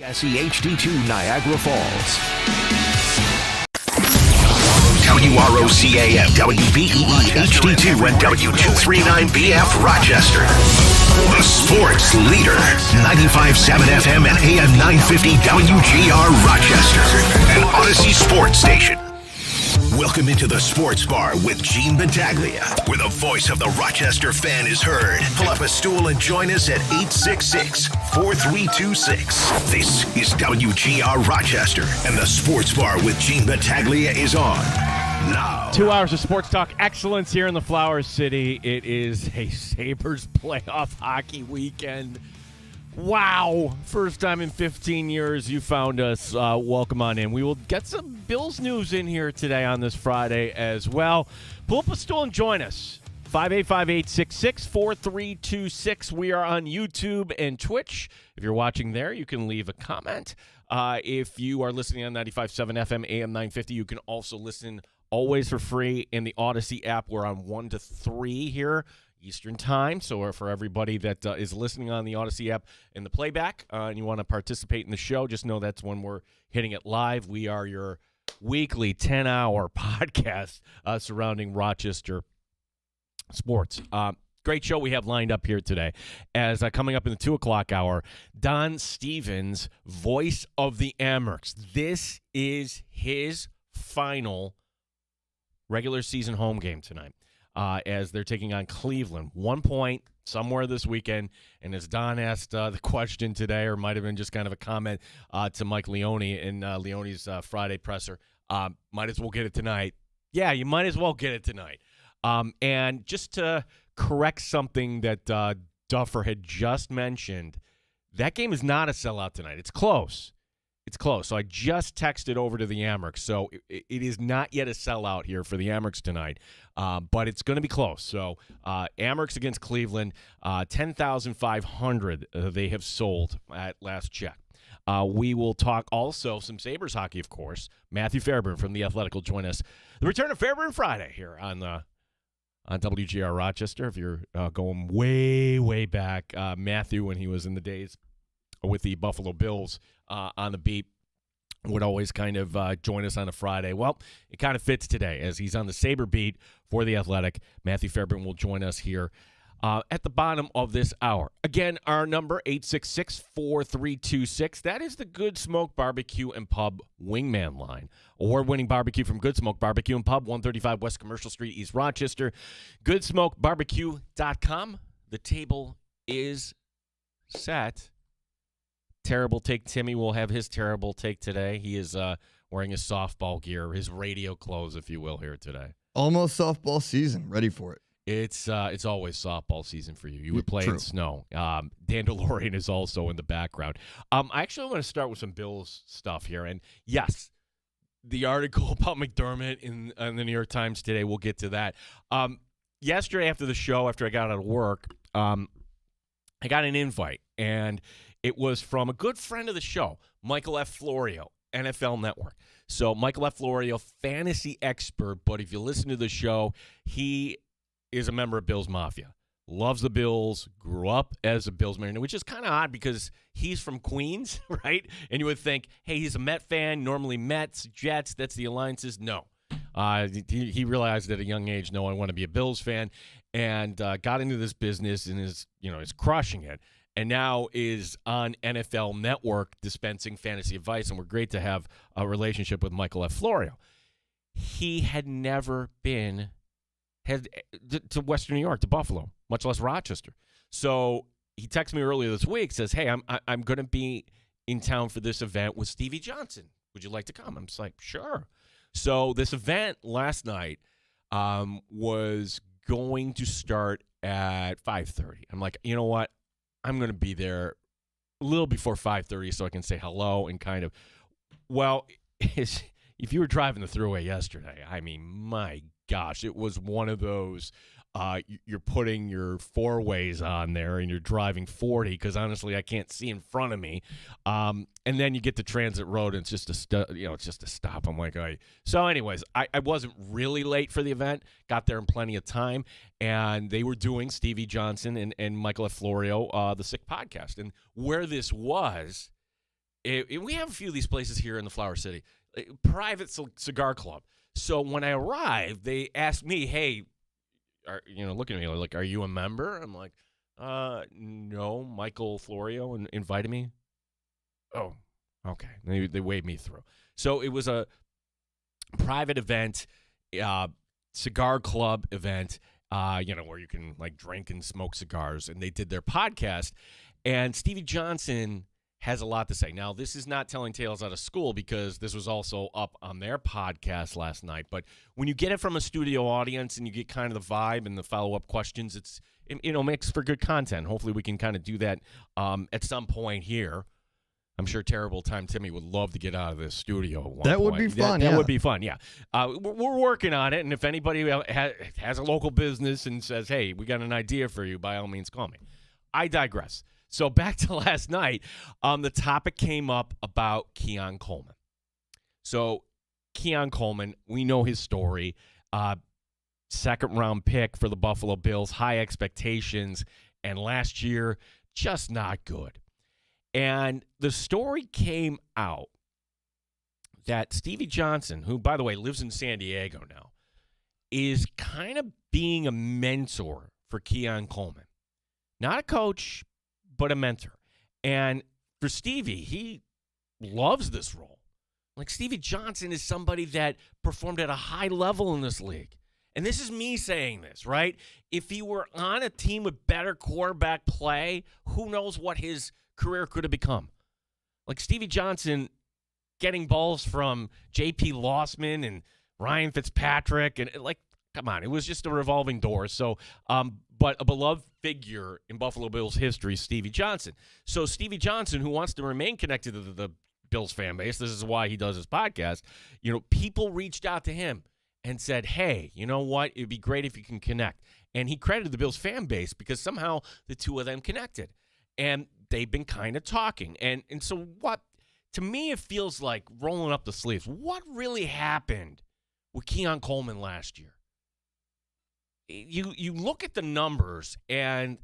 SEHD2 Niagara Falls. WROCAM, WBEE, HD2, and W239BF Rochester. The sports leader. 95.7 FM and AM 950 WGR Rochester. An Odyssey sports station. Welcome into the Sports Bar with Gene Battaglia, where the voice of the Rochester fan is heard. Pull up a stool and join us at 866-4326. This is WGR Rochester, and the Sports Bar with Gene Battaglia is on now. 2 hours of sports talk excellence here in the Flower City. It is a Sabres playoff hockey weekend. Wow. First time in 15 years you found us. Welcome on in. We will get some Bills news in here today on this Friday as well. Pull up a stool and join us. 585-866-4326. We are on YouTube and Twitch. If you're watching there, you can leave a comment. If you are listening on 95.7 FM, AM 950, you can also listen always for free in the Odyssey app. We're on 1 to 3 here Eastern time. So for everybody that is listening on the Odyssey app in the playback and you want to participate in the show, just know that's when we're hitting it live. We are your weekly 10-hour podcast surrounding Rochester sports. Great show we have lined up here today. As coming up in the 2 o'clock hour, Don Stevens, voice of the Amherst. This is his final regular season home game tonight. As they're taking on Cleveland. 1 point somewhere this weekend. And as Don asked the question today, or might have been just kind of a comment to Mike Leone in Leone's Friday presser, might as well get it tonight. Yeah, you might as well get it tonight. And just to correct something that Duffer had just mentioned, that game is not a sellout tonight. It's close. It's close. So I just texted over to the Amherst. So it is not yet a sellout here for the Amherst tonight, but it's going to be close. So Amherst against Cleveland, 10,500 they have sold at last check. We will talk also some Sabres hockey, of course. Matthew Fairburn from The Athletic will join us. The return of Fairburn Friday here on WGR Rochester. If you're going way, way back, Matthew, when he was in the days with the Buffalo Bills on the beat, would always kind of join us on a Friday. Well, it kind of fits today as he's on the Sabre beat for The Athletic. Matthew Fairburn will join us here at the bottom of this hour. Again, our number, 866-4326. That is the Good Smoke Barbecue and Pub Wingman line. Award-winning barbecue from Good Smoke Barbecue and Pub, 135 West Commercial Street, East Rochester. GoodSmokeBarbecue.com. The table is set. Terrible Take Timmy will have his terrible take today. He is wearing his softball gear, his radio clothes, if you will, here today. Almost softball season. Ready for it. It's always softball season for you. You would play True. in snow. Dan DeLorean is also in the background. I actually want to start with some Bills stuff here. And, yes, the article about McDermott in the New York Times today, we'll get to that. Yesterday after the show, after I got out of work, I got an invite, and it was from a good friend of the show, Michael F. Florio, NFL Network. So Michael F. Florio, fantasy expert, but if you listen to the show, he is a member of Bills Mafia. Loves the Bills, grew up as a Bills man, which is kind of odd because he's from Queens, right? And you would think, hey, he's a Met fan, normally Mets, Jets, that's the alliances. No. He realized at a young age, no, I want to be a Bills fan, and got into this business and is crushing it. And now is on NFL Network dispensing fantasy advice, and we're great to have a relationship with Michael F. Florio. He had never been to Western New York, to Buffalo, much less Rochester. So he texted me earlier this week, says, hey, I'm going to be in town for this event with Stevie Johnson. Would you like to come? I'm just like, sure. So this event last night was going to start at 5:30. I'm like, you know what? I'm going to be there a little before 5:30 so I can say hello and kind of, well, if you were driving the thruway yesterday, I mean, my gosh, it was one of those, you're putting your four-ways on there and you're driving 40 because honestly I can't see in front of me. And then you get to Transit Road and it's just it's just a stop. I'm like, all right. So anyways, I wasn't really late for the event. Got there in plenty of time. And they were doing Stevie Johnson and Michael F. Florio, the Sick Podcast. And where this was We have a few of these places here in the Flower City, private cigar club. So when I arrived, they asked me, "Hey, looking at me like, are you a member?" I'm like, no. Michael Florio invited me. Oh, okay. They waved me through. So it was a private event, cigar club event, where you can like drink and smoke cigars, and they did their podcast. And Stevie Johnson has a lot to say. Now, this is not telling tales out of school because this was also up on their podcast last night. But when you get it from a studio audience and you get kind of the vibe and the follow-up questions, it's makes for good content. Hopefully we can kind of do that at some point here. I'm sure Terrible Time Timmy would love to get out of this studio at one point. That would be fun, That would be fun, yeah. We're working on it, and if anybody has a local business and says, hey, we got an idea for you, by all means, call me. I digress. So back to last night, the topic came up about Keon Coleman. So Keon Coleman, we know his story. Second-round pick for the Buffalo Bills, high expectations, and last year, just not good. And the story came out that Stevie Johnson, who, by the way, lives in San Diego now, is kind of being a mentor for Keon Coleman. Not a coach, but a mentor. And for Stevie, he loves this role. Like, Stevie Johnson is somebody that performed at a high level in this league. And this is me saying this, right? If he were on a team with better quarterback play, who knows what his career could have become. Like Stevie Johnson getting balls from J.P. Lossman and Ryan Fitzpatrick. And, come on, it was just a revolving door. So, but a beloved figure in Buffalo Bills history, Stevie Johnson. So Stevie Johnson, who wants to remain connected to the Bills fan base, this is why he does his podcast, people reached out to him and said, hey, you know what? It'd be great if you can connect. And he credited the Bills fan base because somehow the two of them connected. And they've been kind of talking. And so what, to me, it feels like rolling up the sleeves. What really happened with Keon Coleman last year? You look at the numbers, and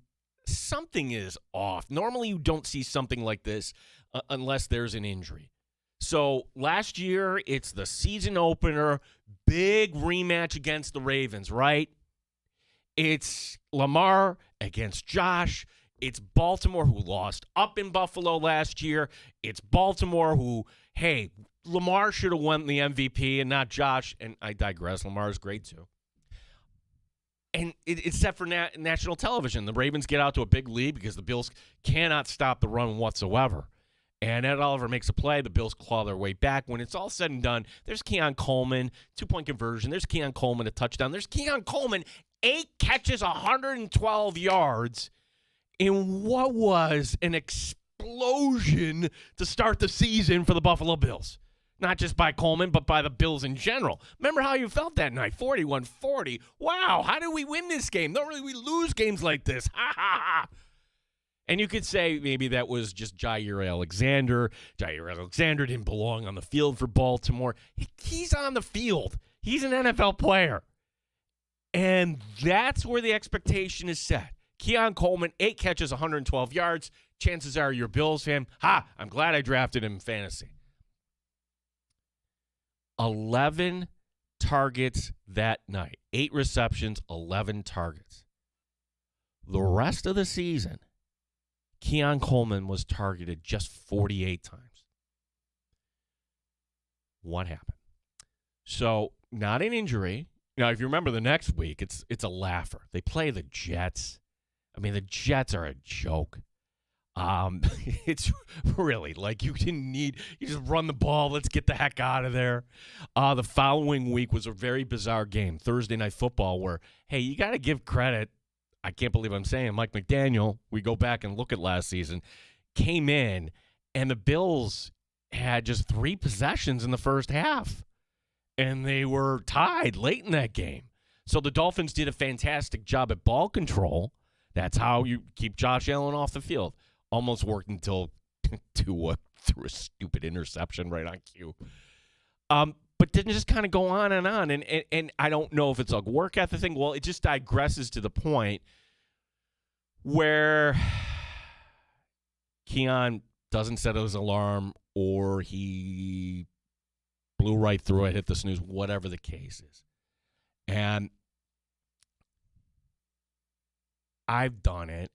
something is off. Normally, you don't see something like this unless there's an injury. So last year, it's the season opener, big rematch against the Ravens, right? It's Lamar against Josh. It's Baltimore, who lost up in Buffalo last year. It's Baltimore, who, hey, Lamar should have won the MVP and not Josh. And I digress. Lamar is great, too. And it's set for national television. The Ravens get out to a big lead because the Bills cannot stop the run whatsoever. And Ed Oliver makes a play. The Bills claw their way back. When it's all said and done, there's Keon Coleman, 2-point conversion. There's Keon Coleman, a touchdown. There's Keon Coleman, 8 catches, 112 yards in what was an explosion to start the season for the Buffalo Bills. Not just by Coleman, but by the Bills in general. Remember how you felt that night, 41-40. Wow, how did we win this game? Normally we lose games like this. Ha, ha, ha. And you could say maybe that was just Jair Alexander. Jair Alexander didn't belong on the field for Baltimore. He's on the field. He's an NFL player. And that's where the expectation is set. Keon Coleman, 8 catches, 112 yards. Chances are you're a Bills fan. Ha, I'm glad I drafted him in fantasy. 11 targets that night. 8 receptions, 11 targets. The rest of the season, Keon Coleman was targeted just 48 times. What happened? So, not an injury. Now, if you remember the next week, it's a laugher. They play the Jets. I mean, the Jets are a joke. It's really like you just run the ball. Let's get the heck out of there. The following week was a very bizarre game, Thursday Night Football, where, hey, you got to give credit. I can't believe I'm saying Mike McDaniel, we go back and look at last season, came in, and the Bills had just 3 possessions in the first half, and they were tied late in that game. So the Dolphins did a fantastic job at ball control. That's how you keep Josh Allen off the field. Almost worked until Tua threw a stupid interception right on cue. But didn't just kind of go on and on. And I don't know if it's a work ethic thing. Well, it just digresses to the point where Keon doesn't set his alarm or he blew right through it, hit the snooze, whatever the case is. And I've done it.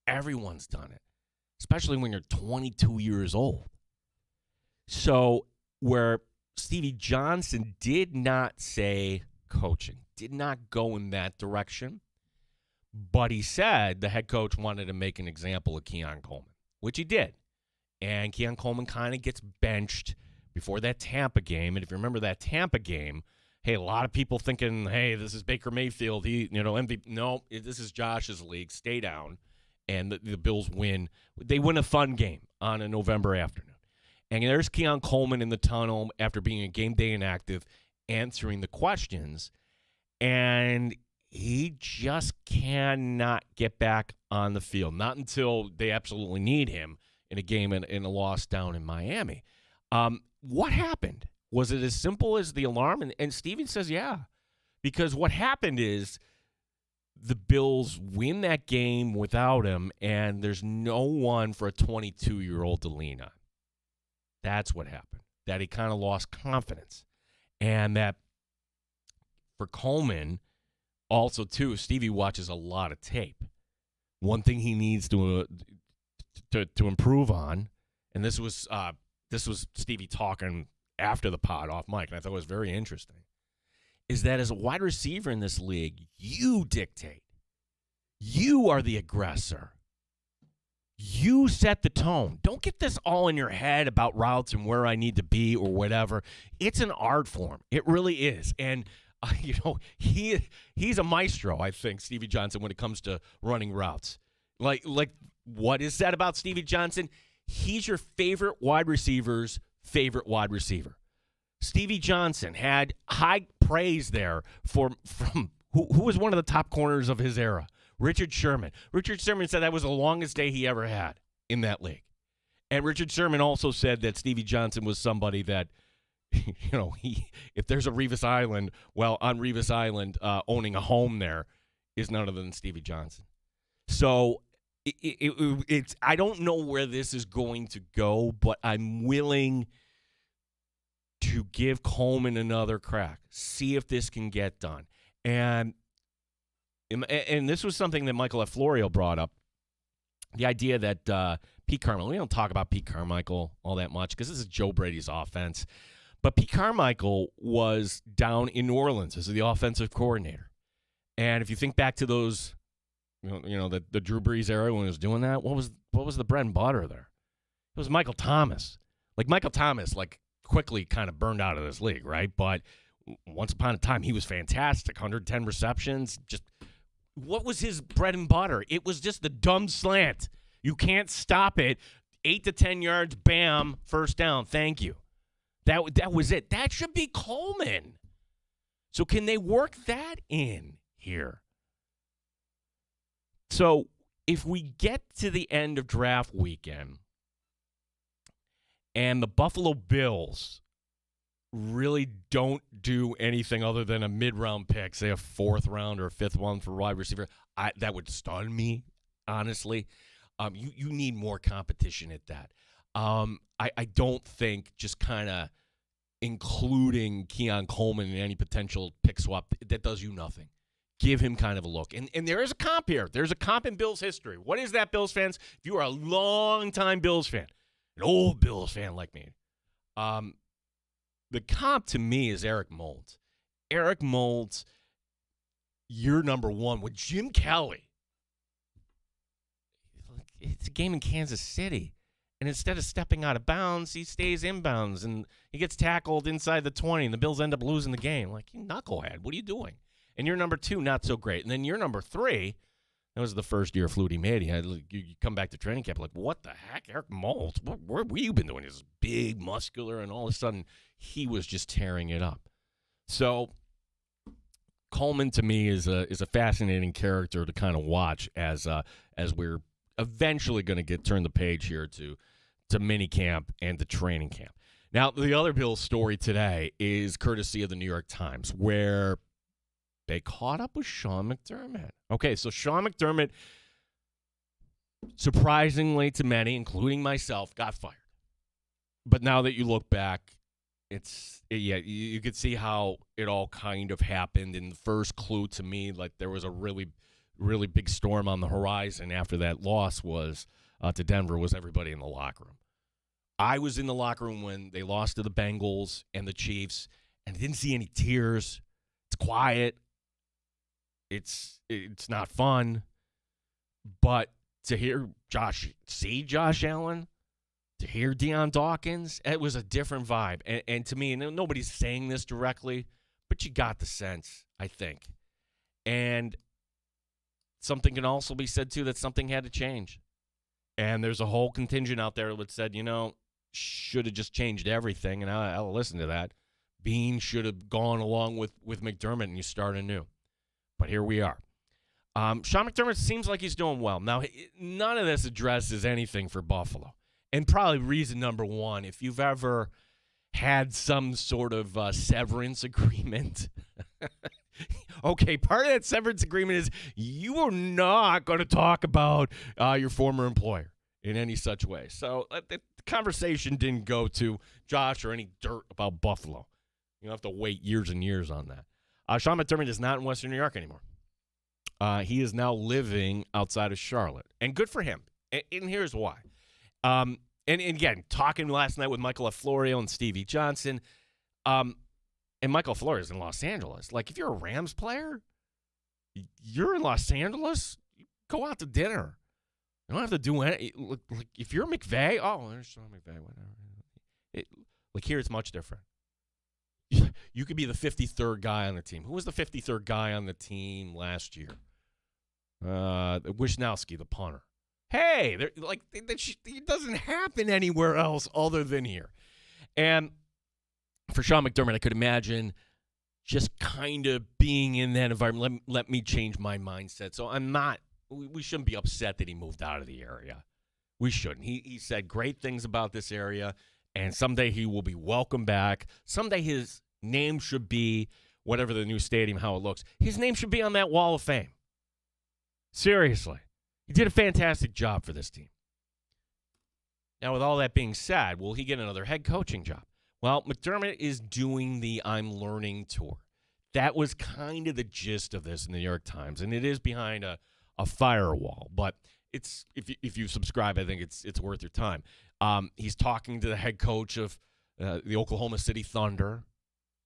Everyone's done it, especially when you're 22 years old. So where Stevie Johnson did not say coaching, did not go in that direction, but he said the head coach wanted to make an example of Keon Coleman, which he did. And Keon Coleman kind of gets benched before that Tampa game. And if you remember that Tampa game, hey, a lot of people thinking, hey, this is Baker Mayfield. He, MVP. No, this is Josh's league. Stay down. And the Bills win. They win a fun game on a November afternoon. And there's Keon Coleman in the tunnel after being a game day inactive, answering the questions. And he just cannot get back on the field. Not until they absolutely need him in a game in a loss down in Miami. What happened? Was it as simple as the alarm? And Steven says, yeah. Because what happened is the Bills win that game without him, and there's no one for a 22-year-old to lean on. That's what happened. That he kind of lost confidence. And that for Coleman, also, too, Stevie watches a lot of tape. One thing he needs to improve on, and this was Stevie talking after the pod off mic, and I thought it was very interesting, is that as a wide receiver in this league, you dictate. You are the aggressor. You set the tone. Don't get this all in your head about routes and where I need to be or whatever. It's an art form. It really is. And, he's a maestro, I think, Stevie Johnson, when it comes to running routes. Like what is that about Stevie Johnson? He's your favorite wide receiver's favorite wide receiver. Stevie Johnson had high praise there from who was one of the top corners of his era, Richard Sherman. Richard Sherman said that was the longest day he ever had in that league. And Richard Sherman also said that Stevie Johnson was somebody that, if there's a Revis Island, well, on Revis Island, owning a home there is none other than Stevie Johnson. So it's I don't know where this is going to go, but I'm willing to give Coleman another crack, see if this can get done. And this was something that Michael F. Florio brought up, the idea that Pete Carmichael, we don't talk about Pete Carmichael all that much because this is Joe Brady's offense, but Pete Carmichael was down in New Orleans as the offensive coordinator. And if you think back to those, the Drew Brees era when he was doing that, what was the bread and butter there? It was Michael Thomas. Michael Thomas, quickly kind of burned out of this league, right? But once upon a time, he was fantastic. 110 receptions. Just what was his bread and butter? It was just the dumb slant. You can't stop it. 8 to 10 yards, bam, first down. Thank you. That was it. That should be Coleman. So can they work that in here? So if we get to the end of draft weekend and the Buffalo Bills really don't do anything other than a mid-round pick, say a 4th round or a 5th round for wide receiver, that would stun me, honestly. You need more competition at that. I don't think just kind of including Keon Coleman in any potential pick swap, that does you nothing. Give him kind of a look. And there is a comp here. There's a comp in Bills history. What is that, Bills fans? If you are a long-time Bills fan, an old Bills fan like me, the comp to me is Eric Moulds. Eric Moulds, year number 1 with Jim Kelly. It's a game in Kansas City. And instead of stepping out of bounds, he stays inbounds. And he gets tackled inside the 20, and the Bills end up losing the game. You knucklehead, what are you doing? And year number 2, not so great. And then year number 3, that was the first year Flutie made. You come back to training camp, what the heck? Eric Moulds, where have you been doing? He's big, muscular, and all of a sudden he was just tearing it up. So Coleman, to me, is a fascinating character to kind of watch as we're eventually going to turn the page here to mini camp and to training camp. Now, the other Bills story today is courtesy of the New York Times, where they caught up with Sean McDermott. Okay, so Sean McDermott, surprisingly to many, including myself, got fired. But now that you look back, you could see how it all kind of happened. And the first clue to me, like there was a really, really big storm on the horizon after that loss was to Denver, was everybody in the locker room. I was in the locker room when they lost to the Bengals and the Chiefs, and I didn't see any tears. It's quiet. It's not fun. But to hear Josh Allen, to hear Deion Dawkins, it was a different vibe. And to me, and nobody's saying this directly, but you got the sense, I think. And something can also be said, too, that something had to change. And there's a whole contingent out there that said, should have just changed everything, and I'll listen to that. Bean should have gone along with McDermott, and you start anew. But here we are. Sean McDermott seems like he's doing well. Now, none of this addresses anything for Buffalo. And probably reason number one, if you've ever had some sort of severance agreement, okay, part of that severance agreement is you are not going to talk about your former employer in any such way. So the conversation didn't go to Josh or any dirt about Buffalo. You don't have to wait years and years on that. Sean McDermott is not in Western New York anymore. He is now living outside of Charlotte. And good for him. And here's why. And again, talking last night with Michael Florio and Stevie Johnson, and Michael Florio is in Los Angeles. Like, if you're a Rams player, you're in Los Angeles, go out to dinner. You don't have to do any. Like, if you're McVay, there's Sean McVay, whatever. Like, here it's much different. You could be the 53rd guy on the team. Who was the 53rd guy on the team last year? Wisnowski, the punter. Hey, it doesn't happen anywhere else other than here. And for Sean McDermott, I could imagine just kind of being in that environment. Let me change my mindset. So we shouldn't be upset that he moved out of the area. We shouldn't. He said great things about this area, and someday he will be welcome back. Someday his name should be, whatever the new stadium, how it looks, his name should be on that wall of fame. Seriously. He did a fantastic job for this team. Now, with all that being said, will he get another head coaching job? Well, McDermott is doing the I'm Learning tour. That was kind of the gist of this in the New York Times, and it is behind a firewall. But it's if you subscribe, I think it's worth your time. He's talking to the head coach of the Oklahoma City Thunder,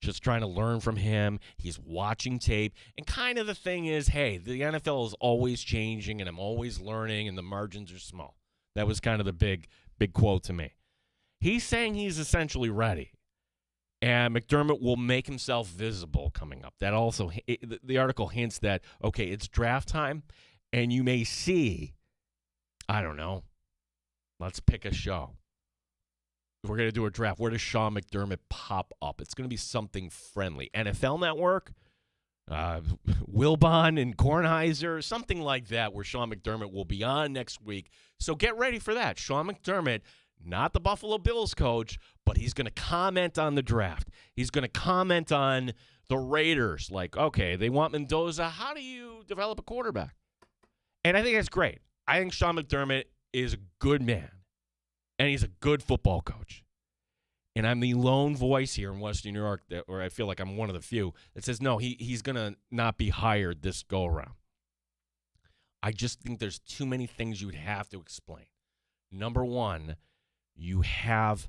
just trying to learn from him. He's watching tape. And kind of the thing is, hey, the NFL is always changing, and I'm always learning, and the margins are small. That was kind of the big quote to me. He's saying he's essentially ready. And McDermott will make himself visible coming up. That also, the article hints that, okay, it's draft time, and you may see, I don't know, let's pick a show. If we're going to do a draft, where does Sean McDermott pop up? It's going to be something friendly. NFL Network, Wilbon and Kornheiser, something like that, where Sean McDermott will be on next week. So get ready for that. Sean McDermott, not the Buffalo Bills coach, but he's going to comment on the draft. He's going to comment on the Raiders. Like, okay, they want Mendoza. How do you develop a quarterback? And I think that's great. I think Sean McDermott is a good man. And he's a good football coach. And I'm the lone voice here in Western New York, or I feel like I'm one of the few, that says, no, he's going to not be hired this go-around. I just think there's too many things you would have to explain. Number one, you have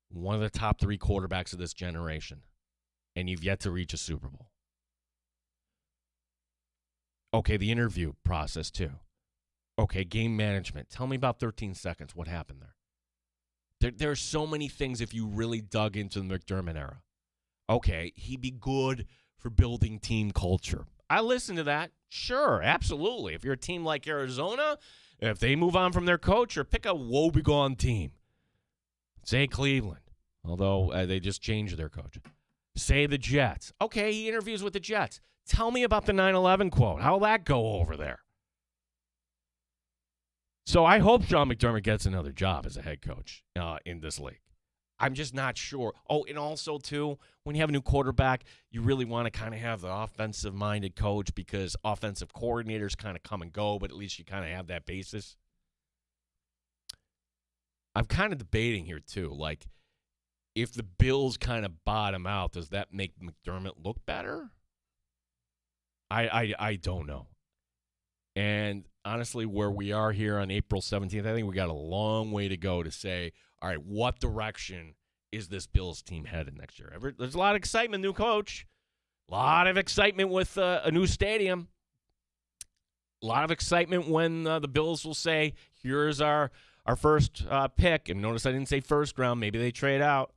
one of the top 3 quarterbacks of this generation, and you've yet to reach a Super Bowl. Okay, the interview process, too. Okay, game management. Tell me about 13 seconds. What happened there? There are so many things if you really dug into the McDermott era. Okay, he'd be good for building team culture. I listen to that. Sure, absolutely. If you're a team like Arizona, if they move on from their coach, or pick a woebegone team. Say Cleveland, although they just changed their coach. Say the Jets. Okay, he interviews with the Jets. Tell me about the 9/11 quote. How'll that go over there? So I hope Sean McDermott gets another job as a head coach in this league. I'm just not sure. Oh, and also, too, when you have a new quarterback, you really want to kind of have the offensive-minded coach, because offensive coordinators kind of come and go, but at least you kind of have that basis. I'm kind of debating here too. Like, if the Bills kind of bottom out, does that make McDermott look better? I don't know. And honestly, where we are here on April 17th, I think we got a long way to go to say, all right, what direction is this Bills team headed next year? There's a lot of excitement, new coach, a lot of excitement with a new stadium, a lot of excitement when the Bills will say, here's our first pick. And notice I didn't say first round. Maybe they trade out.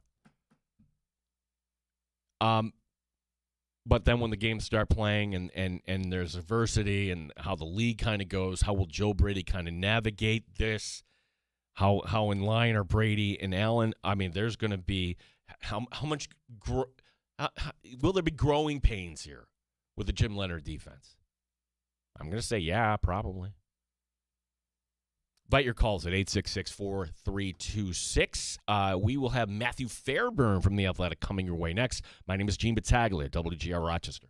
But then when the games start playing and there's adversity and how the league kind of goes, how will Joe Brady kind of navigate this? How in line are Brady and Allen? I mean, there's going to be how much will there be growing pains here with the Jim Leonard defense? I'm going to say yeah, probably. Bite your calls at 866-4326. We will have Matthew Fairburn from The Athletic coming your way next. My name is Gene Battaglia, WGR Rochester.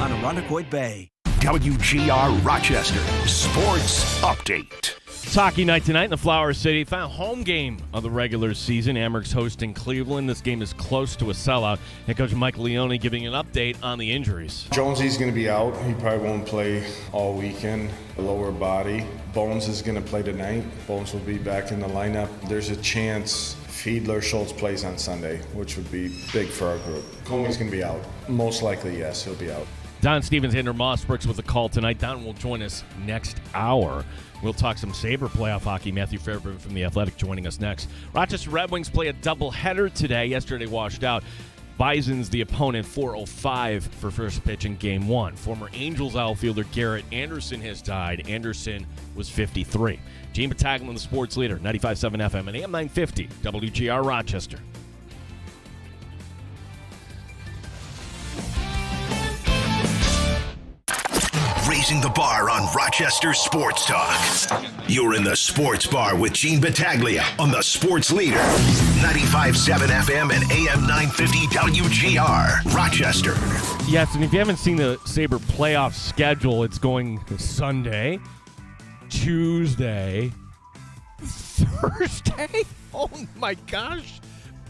on Irondequoit Bay. WGR Rochester Sports Update. It's hockey night tonight in the Flower City. Final home game of the regular season. Amherst hosting Cleveland. This game is close to a sellout. Head coach Mike Leone giving an update on the injuries. Jonesy's going to be out. He probably won't play all weekend. Lower body. Bones is going to play tonight. Bones will be back in the lineup. There's a chance Fiedler Schultz plays on Sunday, which would be big for our group. Comey's going to be out. Most likely, yes, he'll be out. Don Stevens, Andrew Mossbrooks with a call tonight. Don will join us next hour. We'll talk some Sabre playoff hockey. Matthew Fairburn from The Athletic joining us next. Rochester Red Wings play a doubleheader today. Yesterday washed out. Bison's the opponent, 4:05 for first pitch in Game 1. Former Angels outfielder Garrett Anderson has died. Anderson was 53. Gene Battaglia, the sports leader, 95.7 FM and AM 950, WGR Rochester. Raising the bar on Rochester Sports Talk. You're in the Sports Bar with Gene Battaglia on the Sports Leader. 95.7 FM and AM 950 WGR Rochester. Yes, and if you haven't seen the Sabre playoff schedule, it's going Sunday, Tuesday, Thursday. Oh my gosh.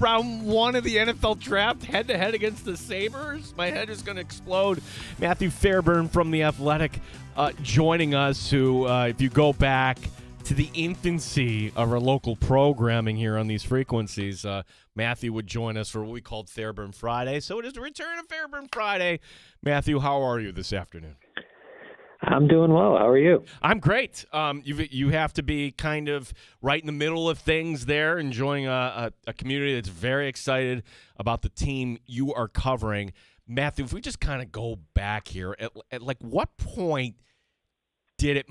Round 1 of the NFL draft, head-to-head against the Sabres. My head is going to explode. Matthew Fairburn from The Athletic joining us, who, if you go back to the infancy of our local programming here on these frequencies, Matthew would join us for what we called Fairburn Friday. So it is the return of Fairburn Friday. Matthew, how are you this afternoon? I'm doing well. How are you? I'm great. You have to be kind of right in the middle of things there, enjoying a community that's very excited about the team you are covering. Matthew, if we just kind of go back here, at like what point did it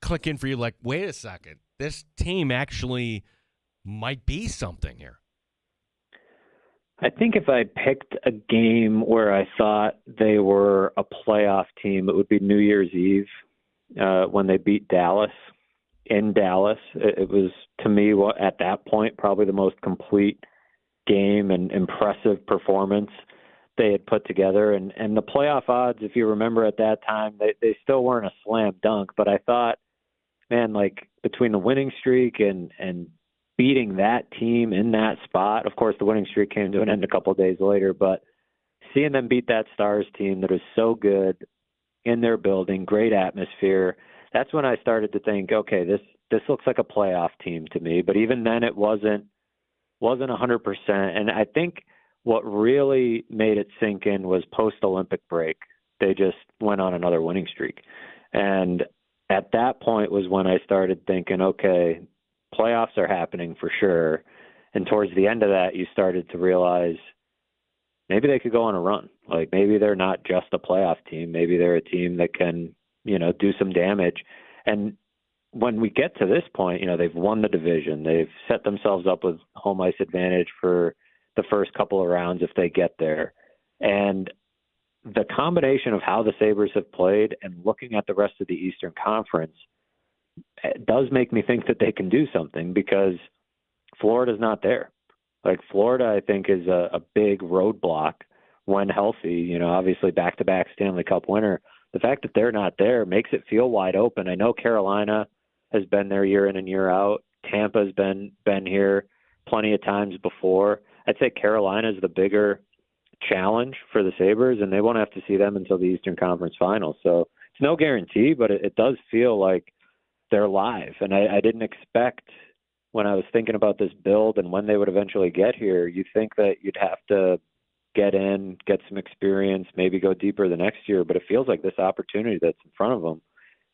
click in for you? Like, wait a second, this team actually might be something here. I think if I picked a game where I thought they were a playoff team, it would be New Year's Eve when they beat Dallas in Dallas. It was, to me, at that point, probably the most complete game and impressive performance they had put together. And the playoff odds, if you remember at that time, they still weren't a slam dunk. But I thought, man, like between the winning streak and beating that team in that spot. Of course, the winning streak came to an end a couple of days later, but seeing them beat that Stars team that was so good in their building, great atmosphere, that's when I started to think, okay, this looks like a playoff team to me. But even then, it wasn't 100%. And I think what really made it sink in was post-Olympic break. They just went on another winning streak. And at that point was when I started thinking, okay, playoffs are happening for sure. And towards the end of that, you started to realize maybe they could go on a run. Like maybe they're not just a playoff team. Maybe they're a team that can, do some damage. And when we get to this point, they've won the division. They've set themselves up with home ice advantage for the first couple of rounds if they get there. And the combination of how the Sabres have played and looking at the rest of the Eastern Conference, it does make me think that they can do something because Florida's not there. Like Florida, I think, is a big roadblock when healthy. Obviously back-to-back Stanley Cup winner. The fact that they're not there makes it feel wide open. I know Carolina has been there year in and year out. Tampa's been here plenty of times before. I'd say Carolina is the bigger challenge for the Sabres, and they won't have to see them until the Eastern Conference Finals. So it's no guarantee, but it does feel like they're live. And I didn't expect, when I was thinking about this build and when they would eventually get here, you'd think that you'd have to get in, get some experience, maybe go deeper the next year. But it feels like this opportunity that's in front of them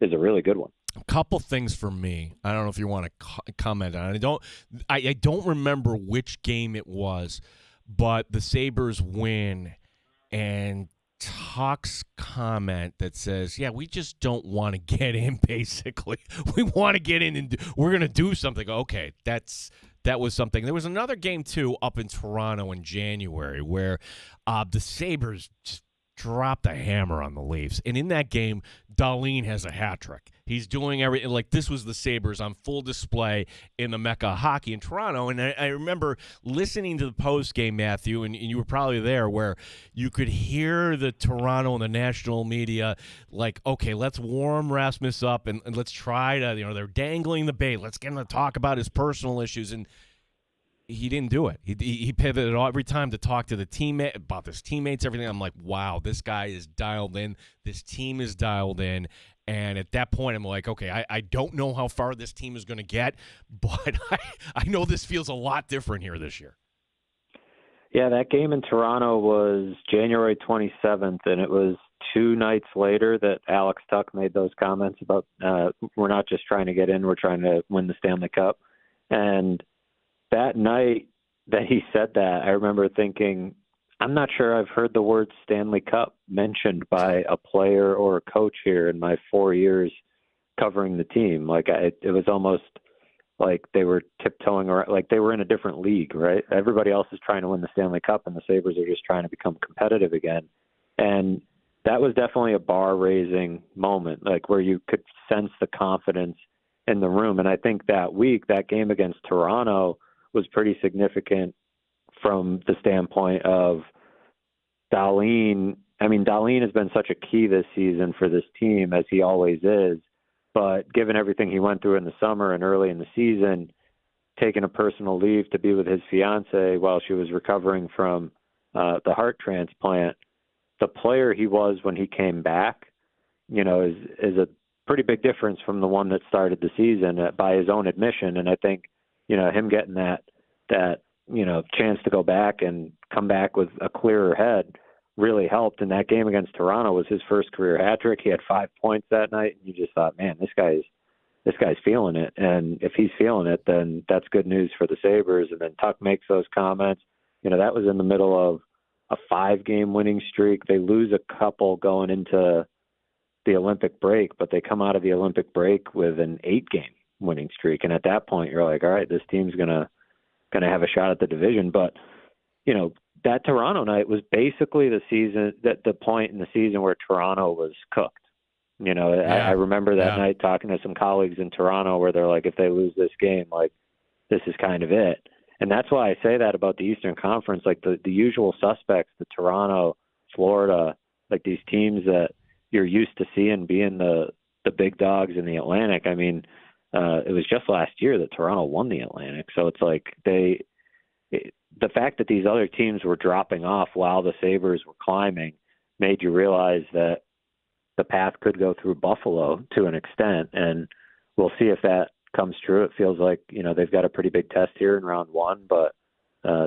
is a really good one. A couple things for me. I don't know if you want to comment on it. I don't remember which game it was, but the Sabres win and Tuck's comment that says, yeah, we just don't want to get in, basically. We want to get in and we're going to do something. Okay, that was something. There was another game, too, up in Toronto in January where the Sabres just dropped a hammer on the Leafs. And in that game, Dahlin has a hat trick. He's doing everything. Like, this was the Sabres on full display in the Mecca of hockey in Toronto. And I remember listening to the post game, Matthew, and you were probably there, where you could hear the Toronto and the national media like, okay, let's warm Rasmus up and let's try to, they're dangling the bait. Let's get him to talk about his personal issues. And he didn't do it. He pivoted every time to talk to the teammate about his teammates, everything. I'm like, wow, this guy is dialed in. This team is dialed in. And at that point, I'm like, okay, I don't know how far this team is going to get, but I know this feels a lot different here this year. Yeah, that game in Toronto was January 27th, and it was 2 nights later that Alex Tuck made those comments about we're not just trying to get in, we're trying to win the Stanley Cup. And that night that he said that, I remember thinking, I'm not sure I've heard the word Stanley Cup mentioned by a player or a coach here in my 4 years covering the team. Like, it was almost like they were tiptoeing around, like they were in a different league, right? Everybody else is trying to win the Stanley Cup, and the Sabres are just trying to become competitive again. And that was definitely a bar-raising moment, like where you could sense the confidence in the room. And I think that week, that game against Toronto was pretty significant from the standpoint of Dahlin. I mean, Dahlin has been such a key this season for this team, as he always is. But given everything he went through in the summer and early in the season, taking a personal leave to be with his fiance while she was recovering from the heart transplant, the player he was when he came back, is a pretty big difference from the one that started the season by his own admission. And I think, him getting that chance to go back and come back with a clearer head really helped. And that game against Toronto was his first career hat trick. He had 5 points that night, and you just thought, man, this guy's feeling it. And if he's feeling it, then that's good news for the Sabres. And then Tuck makes those comments. That was in the middle of a 5-game winning streak. They lose a couple going into the Olympic break, but they come out of the Olympic break with an 8-game winning streak. And at that point, you're like, all right, this team's gonna have a shot at the division. But that Toronto night was basically the point in the season where Toronto was cooked. I remember that night talking to some colleagues in Toronto where they're like, if they lose this game, like, this is kind of it. And that's why I say that about the Eastern Conference, like the usual suspects, the Toronto, Florida, like these teams that you're used to seeing being the big dogs in the Atlantic. I mean, it was just last year that Toronto won the Atlantic. So it's like the fact that these other teams were dropping off while the Sabres were climbing made you realize that the path could go through Buffalo to an extent. And we'll see if that comes true. It feels like, they've got a pretty big test here in round 1, but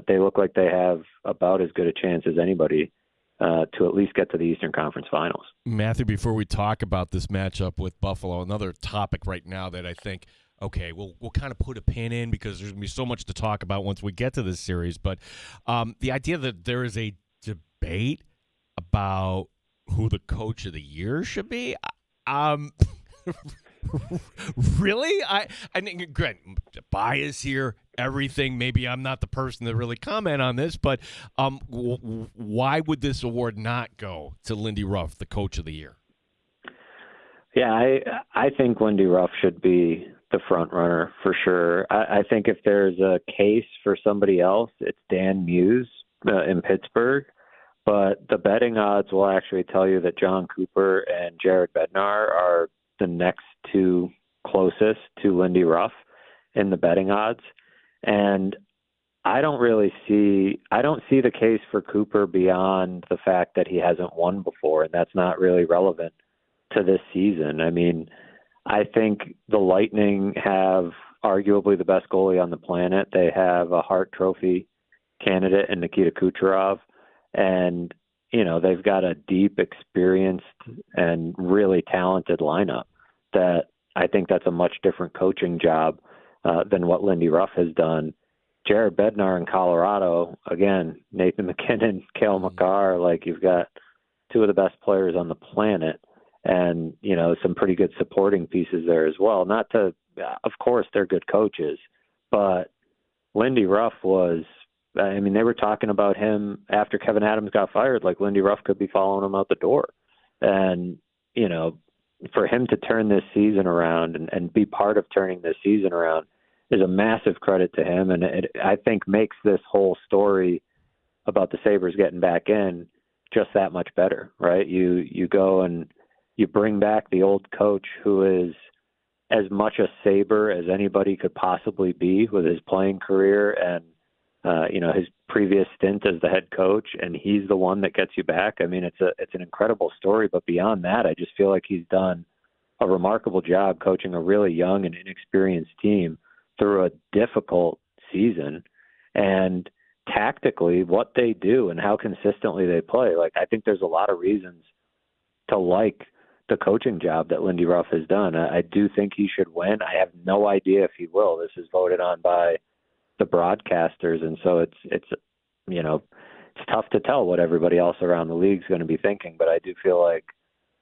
they look like they have about as good a chance as anybody to at least get to the Eastern Conference Finals. Matthew, before we talk about this matchup with Buffalo, another topic right now that I think, okay, we'll kind of put a pin in because there's going to be so much to talk about once we get to this series. But the idea that there is a debate about who the coach of the year should be, really? I think, great, bias here, everything. Maybe I'm not the person to really comment on this, but why would this award not go to Lindy Ruff, the coach of the year? Yeah, I think Lindy Ruff should be the front runner for sure. I think if there's a case for somebody else, it's Dan Muse in Pittsburgh. But the betting odds will actually tell you that John Cooper and Jared Bednar are the next 2 closest to Lindy Ruff in the betting odds. And I don't see the case for Cooper beyond the fact that he hasn't won before, and that's not really relevant to this season. I mean, I think the Lightning have arguably the best goalie on the planet. They have a Hart Trophy candidate in Nikita Kucherov, and they've got a deep, experienced, and really talented lineup that I think that's a much different coaching job than what Lindy Ruff has done. Jared Bednar in Colorado, again, Nathan McKinnon, Cale Makar, like you've got 2 of the best players on the planet and, some pretty good supporting pieces there as well. Of course, they're good coaches, but Lindy Ruff they were talking about him after Kevin Adams got fired, like Lindy Ruff could be following him out the door. And, for him to turn this season around and be part of turning this season around is a massive credit to him. And it, I think, makes this whole story about the Sabres getting back in just that much better, right? You go and you bring back the old coach who is as much a Sabre as anybody could possibly be with his playing career and, his previous stint as the head coach, and he's the one that gets you back. I mean, it's an incredible story, but beyond that, I just feel like he's done a remarkable job coaching a really young and inexperienced team through a difficult season. And tactically, what they do and how consistently they play, like, I think there's a lot of reasons to like the coaching job that Lindy Ruff has done. I do think he should win. I have no idea if he will. This is voted on by the broadcasters, and so it's tough to tell what everybody else around the league is going to be thinking. But I do feel like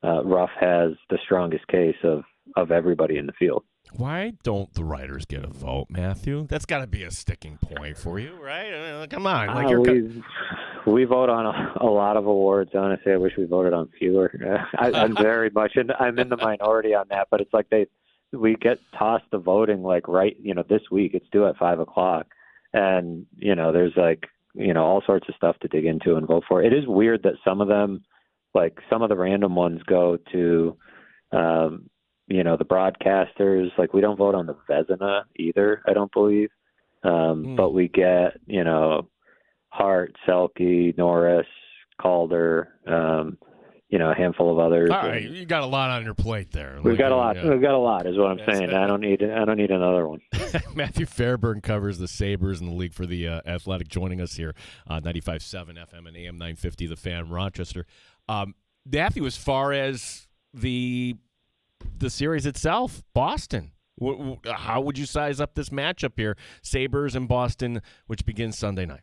Ruff has the strongest case of everybody in the field. Why don't the writers get a vote, Matthew? That's got to be a sticking point for you, right? I mean, come on, we vote on a lot of awards. Honestly, I wish we voted on fewer. I'm very much I'm in the minority on that, but it's like we get tossed the voting this week. It's due at 5:00, and there's all sorts of stuff to dig into and vote for. It is weird that some of them, like some of the random ones, go to the broadcasters. Like, we don't vote on the Vezina either, I don't believe. But we get, Hart, Selke, Norris, Calder, a handful of others. All right, you got a lot on your plate there. We've got a lot. We've got a lot, is what I'm saying. I don't need another one. Matthew Fairburn covers the Sabres in the league for the Athletic, joining us here on 95.7 FM and AM 950, The Fan, Rochester. Matthew, as far as the series itself, Boston, how would you size up this matchup here, Sabres and Boston, which begins Sunday night?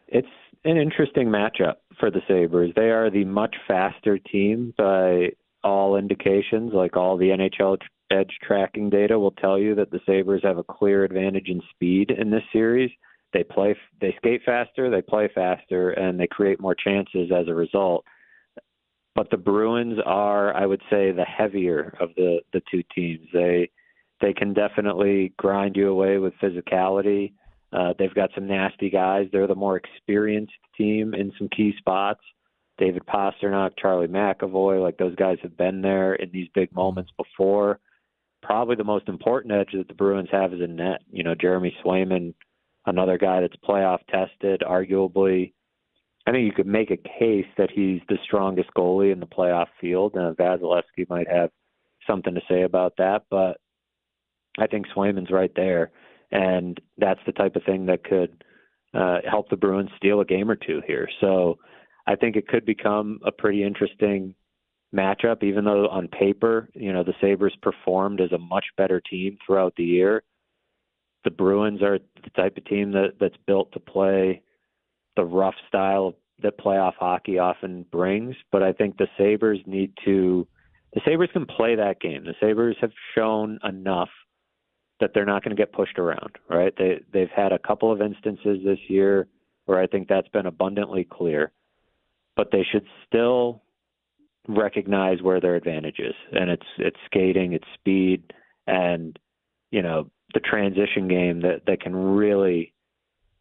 It's an interesting matchup for the Sabres. They are the much faster team by all indications. Like, all the NHL edge tracking data will tell you that the Sabres have a clear advantage in speed in this series. They skate faster, they play faster, and they create more chances as a result. But the Bruins are, I would say, the heavier of the two teams. They can definitely grind you away with physicality. They've got some nasty guys. They're the more experienced team in some key spots. David Pastrnak, Charlie McAvoy, like, those guys have been there in these big moments before. Probably the most important edge that the Bruins have is in net. Jeremy Swayman, another guy that's playoff tested, arguably. I think you could make a case that he's the strongest goalie in the playoff field. Vasilevsky might have something to say about that, but I think Swayman's right there. And that's the type of thing that could help the Bruins steal a game or two here. So I think it could become a pretty interesting matchup, even though on paper, the Sabres performed as a much better team throughout the year. The Bruins are the type of team that's built to play the rough style that playoff hockey often brings. But I think the Sabres can play that game. The Sabres have shown enough that they're not going to get pushed around, right? They've had a couple of instances this year where I think that's been abundantly clear, but they should still recognize where their advantage is. And it's skating, it's speed, and, the transition game that can really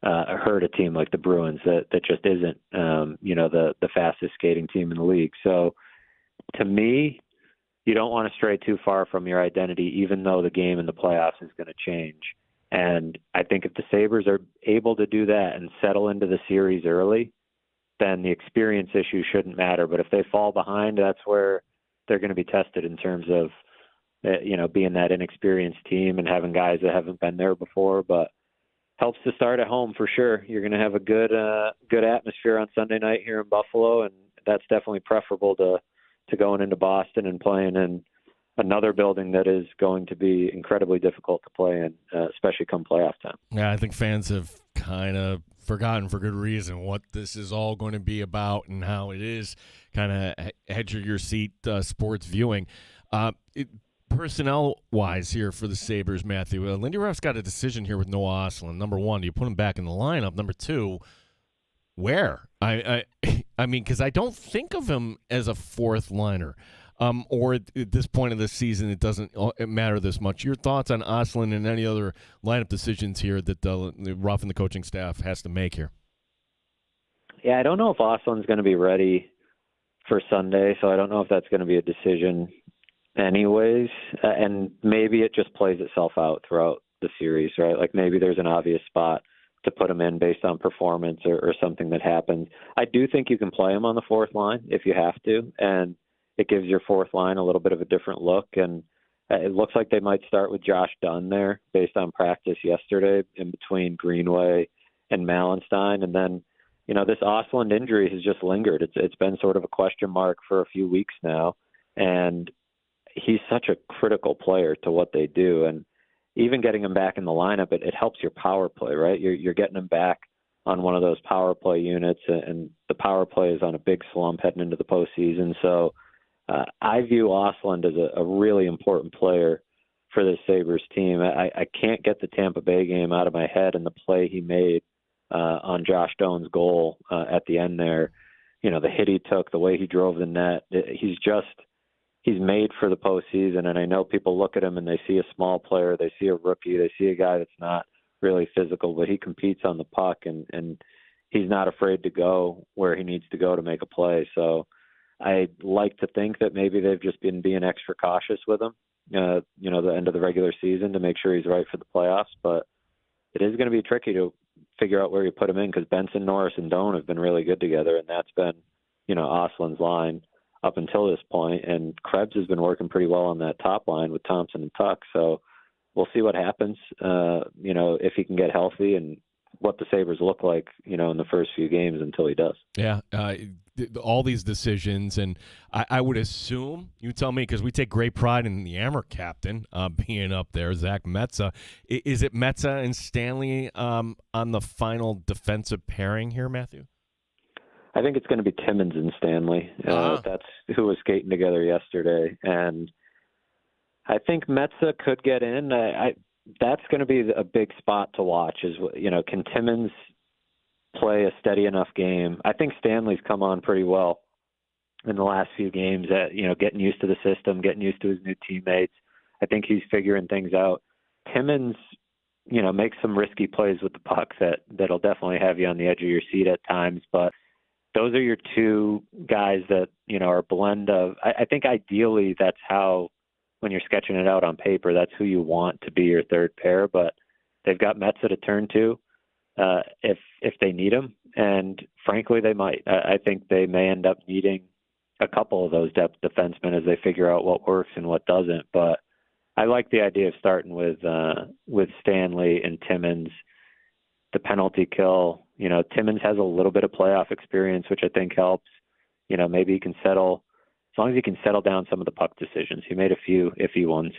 hurt a team like the Bruins that just isn't, the fastest skating team in the league. So to me, you don't want to stray too far from your identity, even though the game in the playoffs is going to change. And I think if the Sabres are able to do that and settle into the series early, then the experience issue shouldn't matter. But if they fall behind, that's where they're going to be tested in terms of, being that inexperienced team and having guys that haven't been there before. But helps to start at home for sure. You're going to have a good atmosphere on Sunday night here in Buffalo, and that's definitely preferable to going into Boston and playing in another building that is going to be incredibly difficult to play in, especially come playoff time. Yeah, I think fans have kind of forgotten, for good reason, what this is all going to be about and how it is kind of edge of your seat sports viewing. Personnel-wise here for the Sabres, Matthew, Lindy Ruff's got a decision here with Noah Ostlund. Number one, do you put him back in the lineup? Number two, where? I mean, because I don't think of him as a fourth liner. or at this point of the season it doesn't matter this much. Your thoughts on Ostlund and any other lineup decisions here that Ruff and the coaching staff has to make here? Yeah, I don't know if Ostlund's going to be ready for Sunday, so I don't know if that's going to be a decision anyways. And maybe it just plays itself out throughout the series, right? Like maybe there's an obvious spot to put him in based on performance or something that happens. I do think you can play him on the fourth line if you have to, and it gives your fourth line a little bit of a different look. And it looks like they might start with Josh Dunn there based on practice yesterday in between Greenway and Malenstein. And then, this Ostlund injury has just lingered. It's been sort of a question mark for a few weeks now, and he's such a critical player to what they do. And even getting him back in the lineup, it helps your power play, right? You're getting him back on one of those power play units, and the power play is on a big slump heading into the postseason. So I view Ostlund as a really important player for the Sabres team. I can't get the Tampa Bay game out of my head and the play he made on Josh Doan's goal at the end there. The hit he took, the way he drove the net, he's made for the postseason. And I know people look at him and they see a small player, they see a rookie, they see a guy that's not really physical, but he competes on the puck and he's not afraid to go where he needs to go to make a play. So I like to think that maybe they've just been being extra cautious with him, the end of the regular season to make sure he's right for the playoffs. But it is going to be tricky to figure out where you put him in because Benson, Norris, and Doan have been really good together, and that's been, Ostlund's line up until this point. And Krebs has been working pretty well on that top line with Thompson and Tuck. So we'll see what happens, if he can get healthy and what the Sabres look like, in the first few games until he does. Yeah, all these decisions, and I would assume, you tell me, because we take great pride in the Amber captain being up there, Zach Metza. Is it Metza and Stanley on the final defensive pairing here, Matthew? I think it's going to be Timmins and Stanley. That's who was skating together yesterday, and I think Metza could get in. That's going to be a big spot to watch. Can Timmins play a steady enough game? I think Stanley's come on pretty well in the last few games at, getting used to the system, getting used to his new teammates. I think he's figuring things out. Timmins, makes some risky plays with the puck that'll definitely have you on the edge of your seat at times, but those are your two guys that, are a blend of, I think ideally that's how, when you're sketching it out on paper, that's who you want to be your third pair, but they've got Metza to turn to if they need him, and frankly, they might. I think they may end up needing a couple of those depth defensemen as they figure out what works and what doesn't, but I like the idea of starting with Stanley and Timmins. The penalty kill, Timmins has a little bit of playoff experience, which I think helps. Maybe he can settle, as long as he can settle down some of the puck decisions. He made a few iffy ones,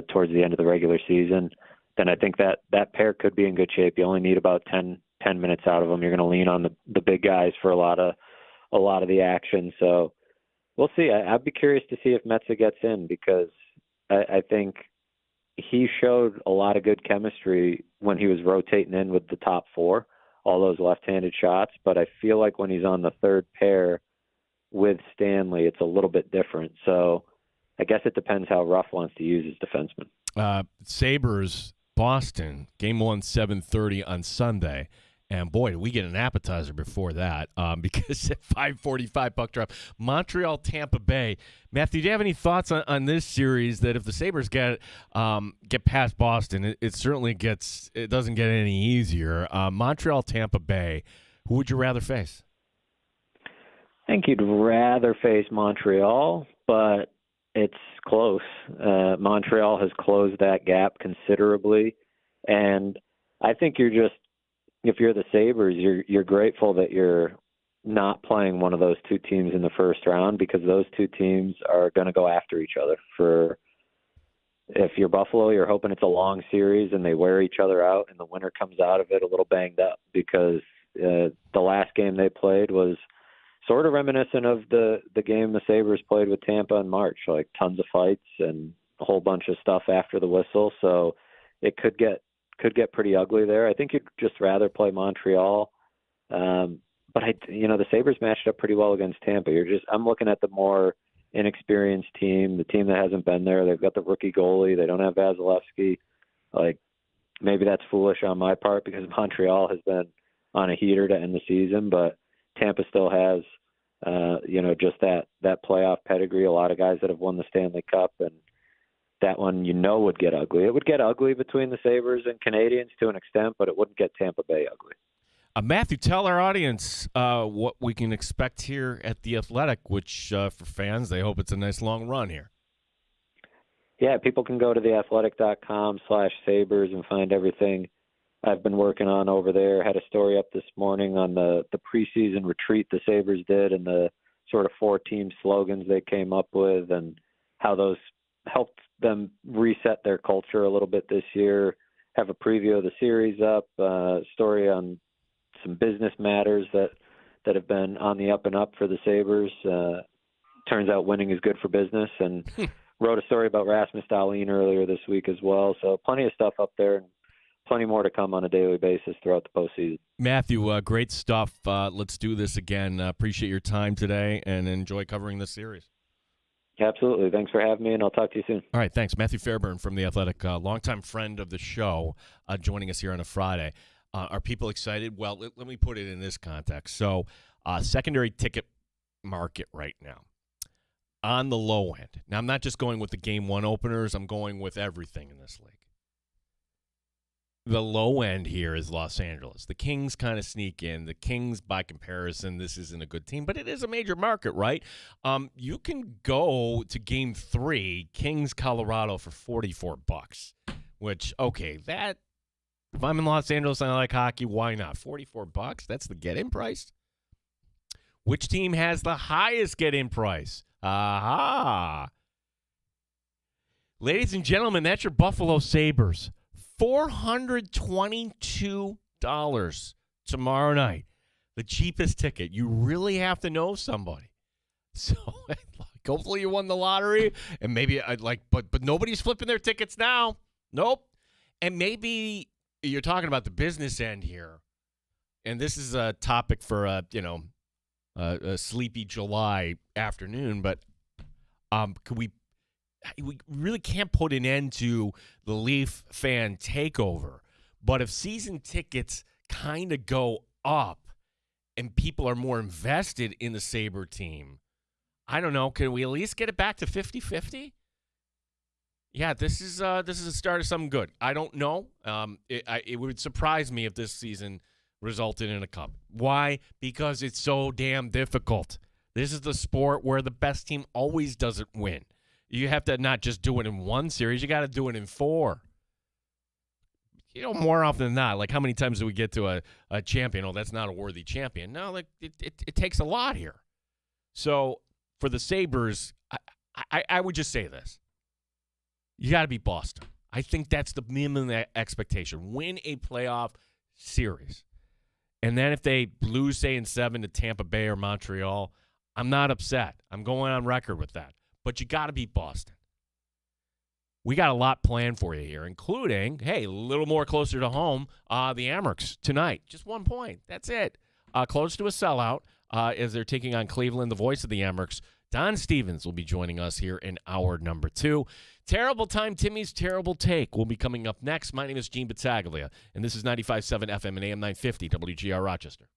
towards the end of the regular season. Then I think that pair could be in good shape. You only need about 10 minutes out of them. You're going to lean on the big guys for a lot of the action. So we'll see. I'd be curious to see if Metza gets in because I think he showed a lot of good chemistry when he was rotating in with the top four, all those left-handed shots. But I feel like when he's on the third pair with Stanley, it's a little bit different. So I guess it depends how Ruff wants to use his defenseman. Sabres, Boston, game 1, 7:30 on Sunday. And, boy, we get an appetizer before that because at 5:45 puck drop, Montreal, Tampa Bay. Matthew, do you have any thoughts on this series that if the Sabres get past Boston, it certainly doesn't get any easier. Montreal, Tampa Bay, who would you rather face? I think you'd rather face Montreal, but it's close. Montreal has closed that gap considerably, and I think if you're the Sabres, you're grateful that you're not playing one of those two teams in the first round because those two teams are going to go after each other. If you're Buffalo, you're hoping it's a long series and they wear each other out and the winner comes out of it a little banged up because the last game they played was sort of reminiscent of the game the Sabres played with Tampa in March, like tons of fights and a whole bunch of stuff after the whistle. So it could get pretty ugly there. I think you'd just rather play Montreal. But the Sabres matched up pretty well against Tampa. I'm looking at the more inexperienced team, the team that hasn't been there. They've got the rookie goalie. They don't have Vasilevsky. Like, maybe that's foolish on my part because Montreal has been on a heater to end the season, but Tampa still has, just that playoff pedigree. A lot of guys that have won the Stanley Cup, and that one would get ugly. It would get ugly between the Sabres and Canadiens to an extent, but it wouldn't get Tampa Bay ugly. Matthew, tell our audience what we can expect here at The Athletic, which for fans, they hope it's a nice long run here. Yeah, people can go to theathletic.com/Sabres and find everything I've been working on over there. Had a story up this morning on the preseason retreat the Sabres did and the sort of 4-team slogans they came up with and how those helped them reset their culture a little bit this year. Have a preview of the series up, story on some business matters that have been on the up and up for the Sabres. Turns out winning is good for business, and wrote a story about Rasmus Dahlin earlier this week as well. So plenty of stuff up there and plenty more to come on a daily basis throughout the postseason. Matthew, great stuff. Let's do this again. Appreciate your time today and enjoy covering this series. Absolutely. Thanks for having me, and I'll talk to you soon. All right, thanks. Matthew Fairburn from The Athletic, longtime friend of the show, joining us here on a Friday. Are people excited? Well, let me put it in this context. So, secondary ticket market right now, on the low end. Now, I'm not just going with the game one openers. I'm going with everything in this league. The low end here is Los Angeles. The Kings kind of sneak in. The Kings, by comparison, this isn't a good team, but it is a major market, right? You can go to game 3, Kings, Colorado, for $44, which, okay, that, if I'm in Los Angeles and I like hockey, why not? $44, that's the get-in price. Which team has the highest get-in price? Aha! Ladies and gentlemen, that's your Buffalo Sabres. $422 tomorrow night. The cheapest ticket. You really have to know somebody. So hopefully you won the lottery, and maybe but nobody's flipping their tickets now. Nope. And maybe you're talking about the business end here, and this is a topic for a sleepy July afternoon. But could we really can't put an end to the Leaf fan takeover. But if season tickets kind of go up and people are more invested in the Sabre team, I don't know, can we at least get it back to 50-50? Yeah, this is a start of something good. I don't know. It would surprise me if this season resulted in a cup. Why? Because it's so damn difficult. This is the sport where the best team always doesn't win. You have to not just do it in one series. You got to do it in 4. More often than not, like how many times do we get to a champion? Oh, that's not a worthy champion. No, like it takes a lot here. So for the Sabres, I would just say this. You got to beat Boston. I think that's the minimum expectation. Win a playoff series. And then if they lose, say, in 7 to Tampa Bay or Montreal, I'm not upset. I'm going on record with that. But you got to beat Boston. We got a lot planned for you here, including, hey, a little more closer to home, the Amerks tonight. Just 1 point. That's it. Close to a sellout as they're taking on Cleveland, the voice of the Amerks. Don Stevens will be joining us here in hour number 2. Terrible Time Timmy's Terrible Take will be coming up next. My name is Gene Battaglia, and this is 95.7 FM and AM 950 WGR Rochester.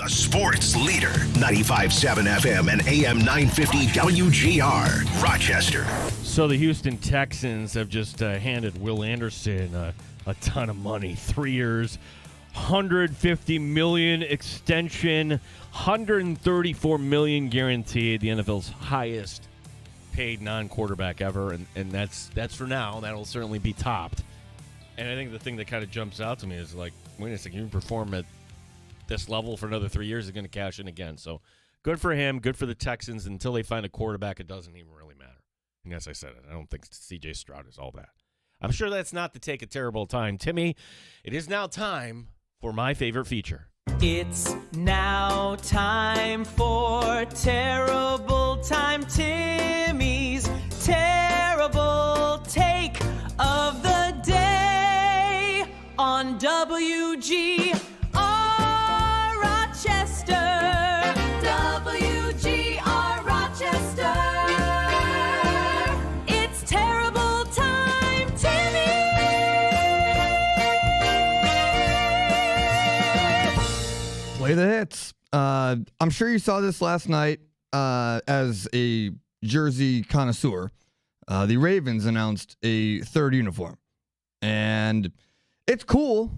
The sports leader, 95.7 FM and AM 950 WGR, Rochester. So the Houston Texans have just handed Will Anderson a ton of money. 3 years, $150 million extension, $134 million guaranteed, the NFL's highest paid non-quarterback ever, and that's for now. That'll certainly be topped. And I think the thing that kind of jumps out to me is like, wait a second, you can perform at this level for another 3 years, he's going to cash in again. So good for him, good for the Texans. Until they find a quarterback, it doesn't even really matter. And as I said, I don't think C.J. Stroud is all that. I'm sure that's not to take a terrible time. Timmy, it is now time for my favorite feature. It's now time for Terrible Time Timmy's Terrible Take of the Day on WGR Rochester. WGR Rochester. It's Terrible Time Timmy. Play the hits. I'm sure you saw this last night as a jersey connoisseur. The Ravens announced a third uniform. And it's cool,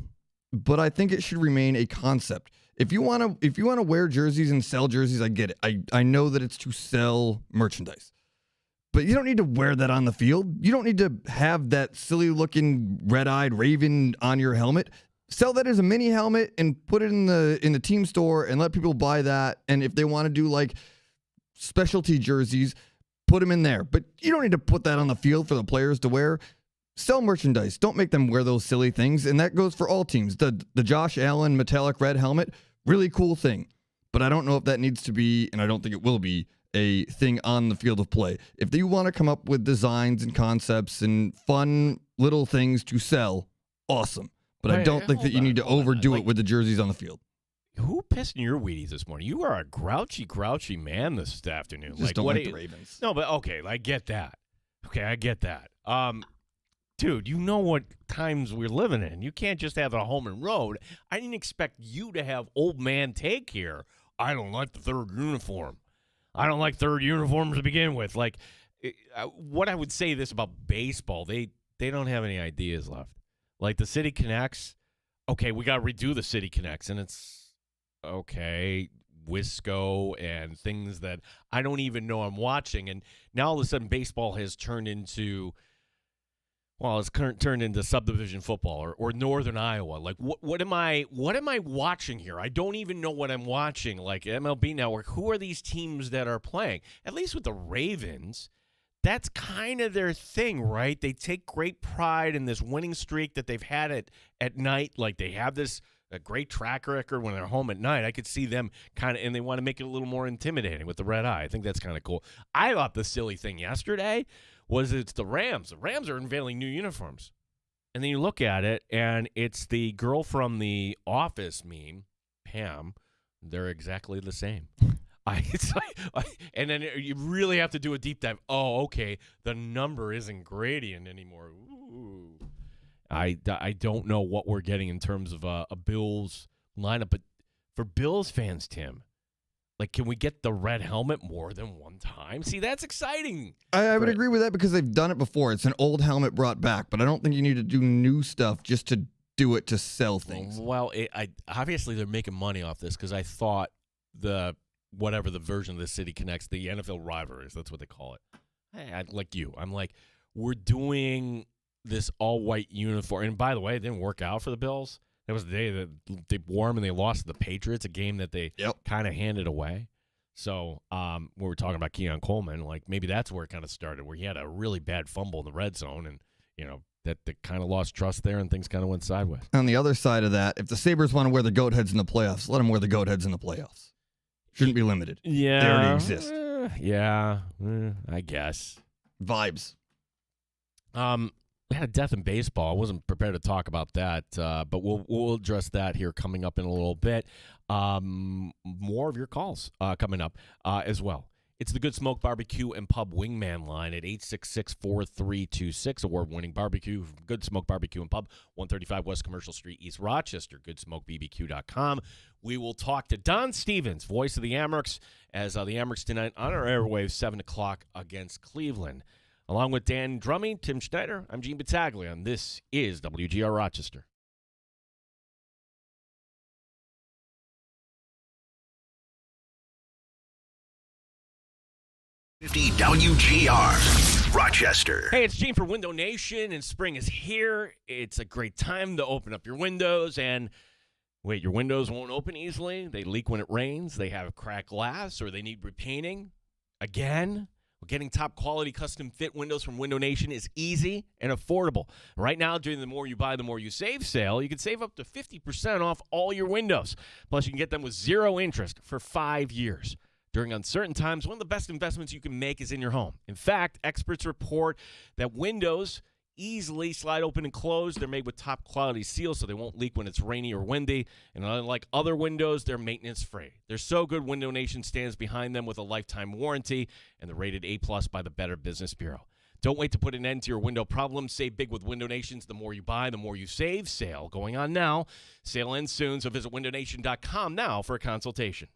but I think it should remain a concept. If you want to wear jerseys and sell jerseys, I get it. I know that it's to sell merchandise. But you don't need to wear that on the field. You don't need to have that silly-looking red-eyed raven on your helmet. Sell that as a mini helmet and put it in the team store and let people buy that. And if they want to do like specialty jerseys, put them in there. But you don't need to put that on the field for the players to wear. Sell merchandise. Don't make them wear those silly things. And that goes for all teams. The Josh Allen metallic red helmet, really cool thing. But I don't know if that needs to be, and I don't think it will be, a thing on the field of play. If you want to come up with designs and concepts and fun little things to sell, awesome. But I don't think that you need to overdo it with the jerseys on the field. Who pissed in your Wheaties this morning? You are a grouchy man this afternoon. Just don't like the Ravens. No, but okay, I get that. Okay, I get that. Dude, you know what times we're living in. You can't just have a home and road. I didn't expect you to have old man take here. I don't like the third uniform. I don't like third uniforms to begin with. Like, what I would say this about baseball, they don't have any ideas left. Like the City Connects, okay, we got to redo the City Connects, and it's, okay, Wisco and things that I don't even know I'm watching. And now all of a sudden baseball has turned into, well, it's turned into subdivision football or Northern Iowa. Like, what am I watching here? I don't even know what I'm watching. Like MLB Network, who are these teams that are playing? At least with the Ravens, that's kind of their thing, right? They take great pride in this winning streak that they've had at night. Like they have a great track record when they're home at night. I could see them kind of, and they want to make it a little more intimidating with the red eye. I think that's kind of cool. I thought the silly thing yesterday was it's the Rams. The Rams are unveiling new uniforms. And then you look at it, and it's the girl from the Office meme, Pam. They're exactly the same. And then you really have to do a deep dive. Oh, okay, the number isn't gradient anymore. Ooh. I don't know what we're getting in terms of a Bills lineup, but for Bills fans, Tim, like, can we get the red helmet more than one time? See, that's exciting. I would agree with that because they've done it before. It's an old helmet brought back, but I don't think you need to do new stuff just to do it to sell things. Well, obviously they're making money off this because I thought whatever the version of the City Connects, the NFL rivalries, that's what they call it. I'm like, we're doing this all-white uniform. And by the way, it didn't work out for the Bills. That was the day that they wore them and they lost to the Patriots, a game that they kind of handed away. So we were talking about Keon Coleman, like maybe that's where it kind of started, where he had a really bad fumble in the red zone and, that they kind of lost trust there and things kind of went sideways. On the other side of that, if the Sabres want to wear the goat heads in the playoffs, let them wear the goat heads in the playoffs. Shouldn't be limited. Yeah. They already exist. I guess. Vibes. We had a death in baseball. I wasn't prepared to talk about that, but we'll address that here coming up in a little bit. More of your calls coming up as well. It's the Good Smoke Barbecue and Pub Wingman line at 866-4326. Award-winning barbecue from Good Smoke Barbecue and Pub, 135 West Commercial Street, East Rochester, goodsmokebbq.com. We will talk to Don Stevens, voice of the Amerks, as the Amerks tonight on our airwaves, 7 o'clock against Cleveland. Along with Dan Drumming, Tim Schneider, I'm Gene Battaglia, and this is WGR Rochester. WGR Rochester. Hey, it's Gene for Window Nation, and spring is here. It's a great time to open up your windows, and wait, your windows won't open easily. They leak when it rains. They have cracked glass, or they need repainting. Again, getting top quality custom fit windows from Window Nation is easy and affordable. Right now, during the More You Buy, the More You Save sale, you can save up to 50% off all your windows. Plus, you can get them with 0 interest for 5 years. During uncertain times, one of the best investments you can make is in your home. In fact, experts report that windows easily slide open and close. They're made with top quality seals so they won't leak when it's rainy or windy. And unlike other windows, they're maintenance free. They're so good, Window Nation stands behind them with a lifetime warranty, and they're rated A+ by the Better Business Bureau. Don't wait to put an end to your window problems. Save big with Window Nation's The More You Buy, The More You Save sale going on now. Sale ends soon, so visit windownation.com now for a consultation.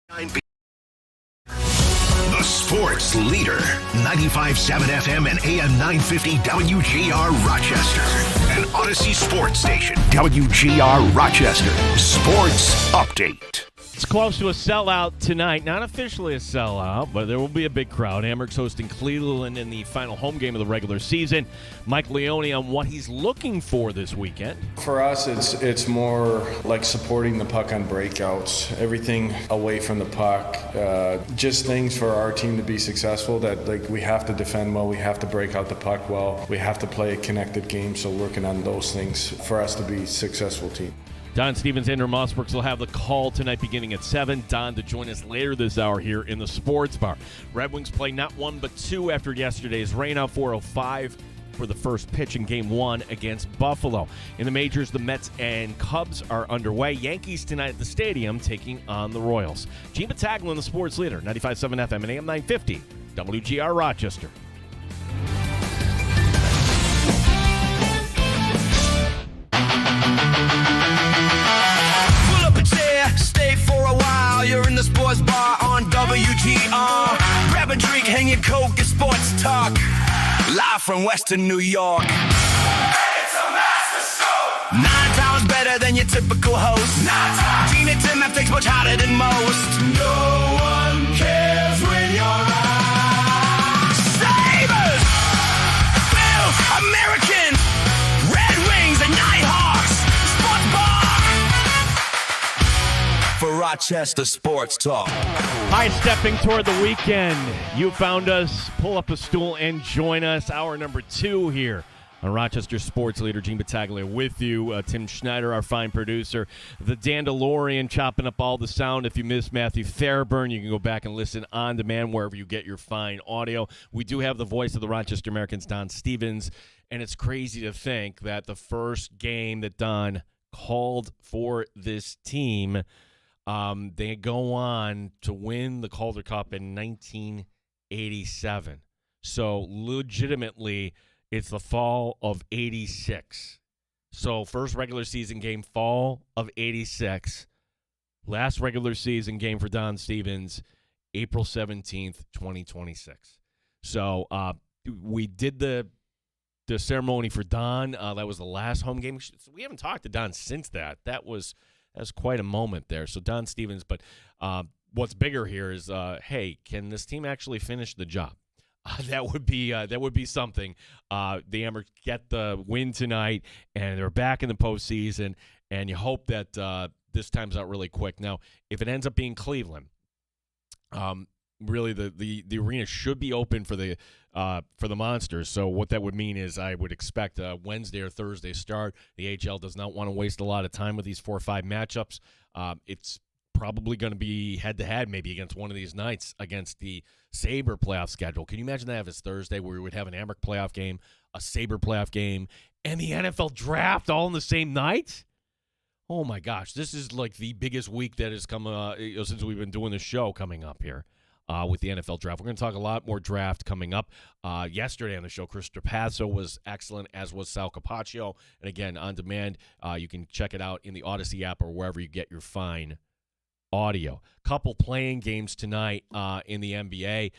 The sports leader, 95.7 FM and AM 950 WGR Rochester. An Odyssey Sports Station, WGR Rochester. Sports Update. It's close to a sellout tonight. Not officially a sellout, but there will be a big crowd. Amherst hosting Cleveland in the final home game of the regular season. Mike Leone on what he's looking for this weekend. For us, it's more like supporting the puck on breakouts, everything away from the puck, just things for our team to be successful. That like we have to defend well, we have to break out the puck well, we have to play a connected game. So working on those things for us to be a successful team. Don Stevens, Andrew Mossbergs will have the call tonight beginning at 7. Don to join us later this hour here in the Sports Bar. Red Wings play not 1 but 2 after yesterday's rainout, 4:05 for the first pitch in Game 1 against Buffalo. In the majors, the Mets and Cubs are underway. Yankees tonight at the stadium taking on the Royals. Gene Battaglin, the sports leader, 95.7 FM and AM 950, WGR Rochester. Stay for a while, you're in the sports bar on WGR. Grab a drink, hang your coke, and sports talk. Live from Western New York. It's a master show. 9 times better than your typical host. 9 times. Gina Tim FX much hotter than most. No one cares when you're out. Sabres, Bills, Americans, Red Wings, and Nighthawks. Sports bar. For Rochester Sports Talk. Hi, stepping toward the weekend. You found us. Pull up a stool and join us. Hour number 2 here on Rochester Sports Leader. Gene Battaglia with you. Tim Schneider, our fine producer. The Dandalorian chopping up all the sound. If you missed Matthew Fairburn, you can go back and listen on demand wherever you get your fine audio. We do have the voice of the Rochester Americans, Don Stevens, and it's crazy to think that the first game that Don called for this team, they go on to win the Calder Cup in 1987. So legitimately, it's the fall of 86. So first regular season game, fall of 86. Last regular season game for Don Stevens, April 17th, 2026. So we did the ceremony for Don. That was the last home game. We haven't talked to Don since that. That's quite a moment there. So Don Stevens, but what's bigger here is, hey, can this team actually finish the job? That would be something. The Amherst get the win tonight, and they're back in the postseason, and you hope that this time's out really quick. Now, if it ends up being Cleveland, really the arena should be open for the Monsters. So what that would mean is I would expect a Wednesday or Thursday start. The AHL does not want to waste a lot of time with these 4 or 5 matchups. It's probably going to be head-to-head maybe against one of these nights against the Sabre playoff schedule. Can you imagine that if it's Thursday where we would have an Amherst playoff game, a Sabre playoff game, and the NFL draft all in the same night? Oh, my gosh. This is like the biggest week that has come since we've been doing the show coming up here. With the NFL draft. We're going to talk a lot more draft coming up. Yesterday on the show, Chris Trapasso was excellent, as was Sal Capaccio. And again, on demand, you can check it out in the Odyssey app or wherever you get your fine audio. Couple playing games tonight in the NBA.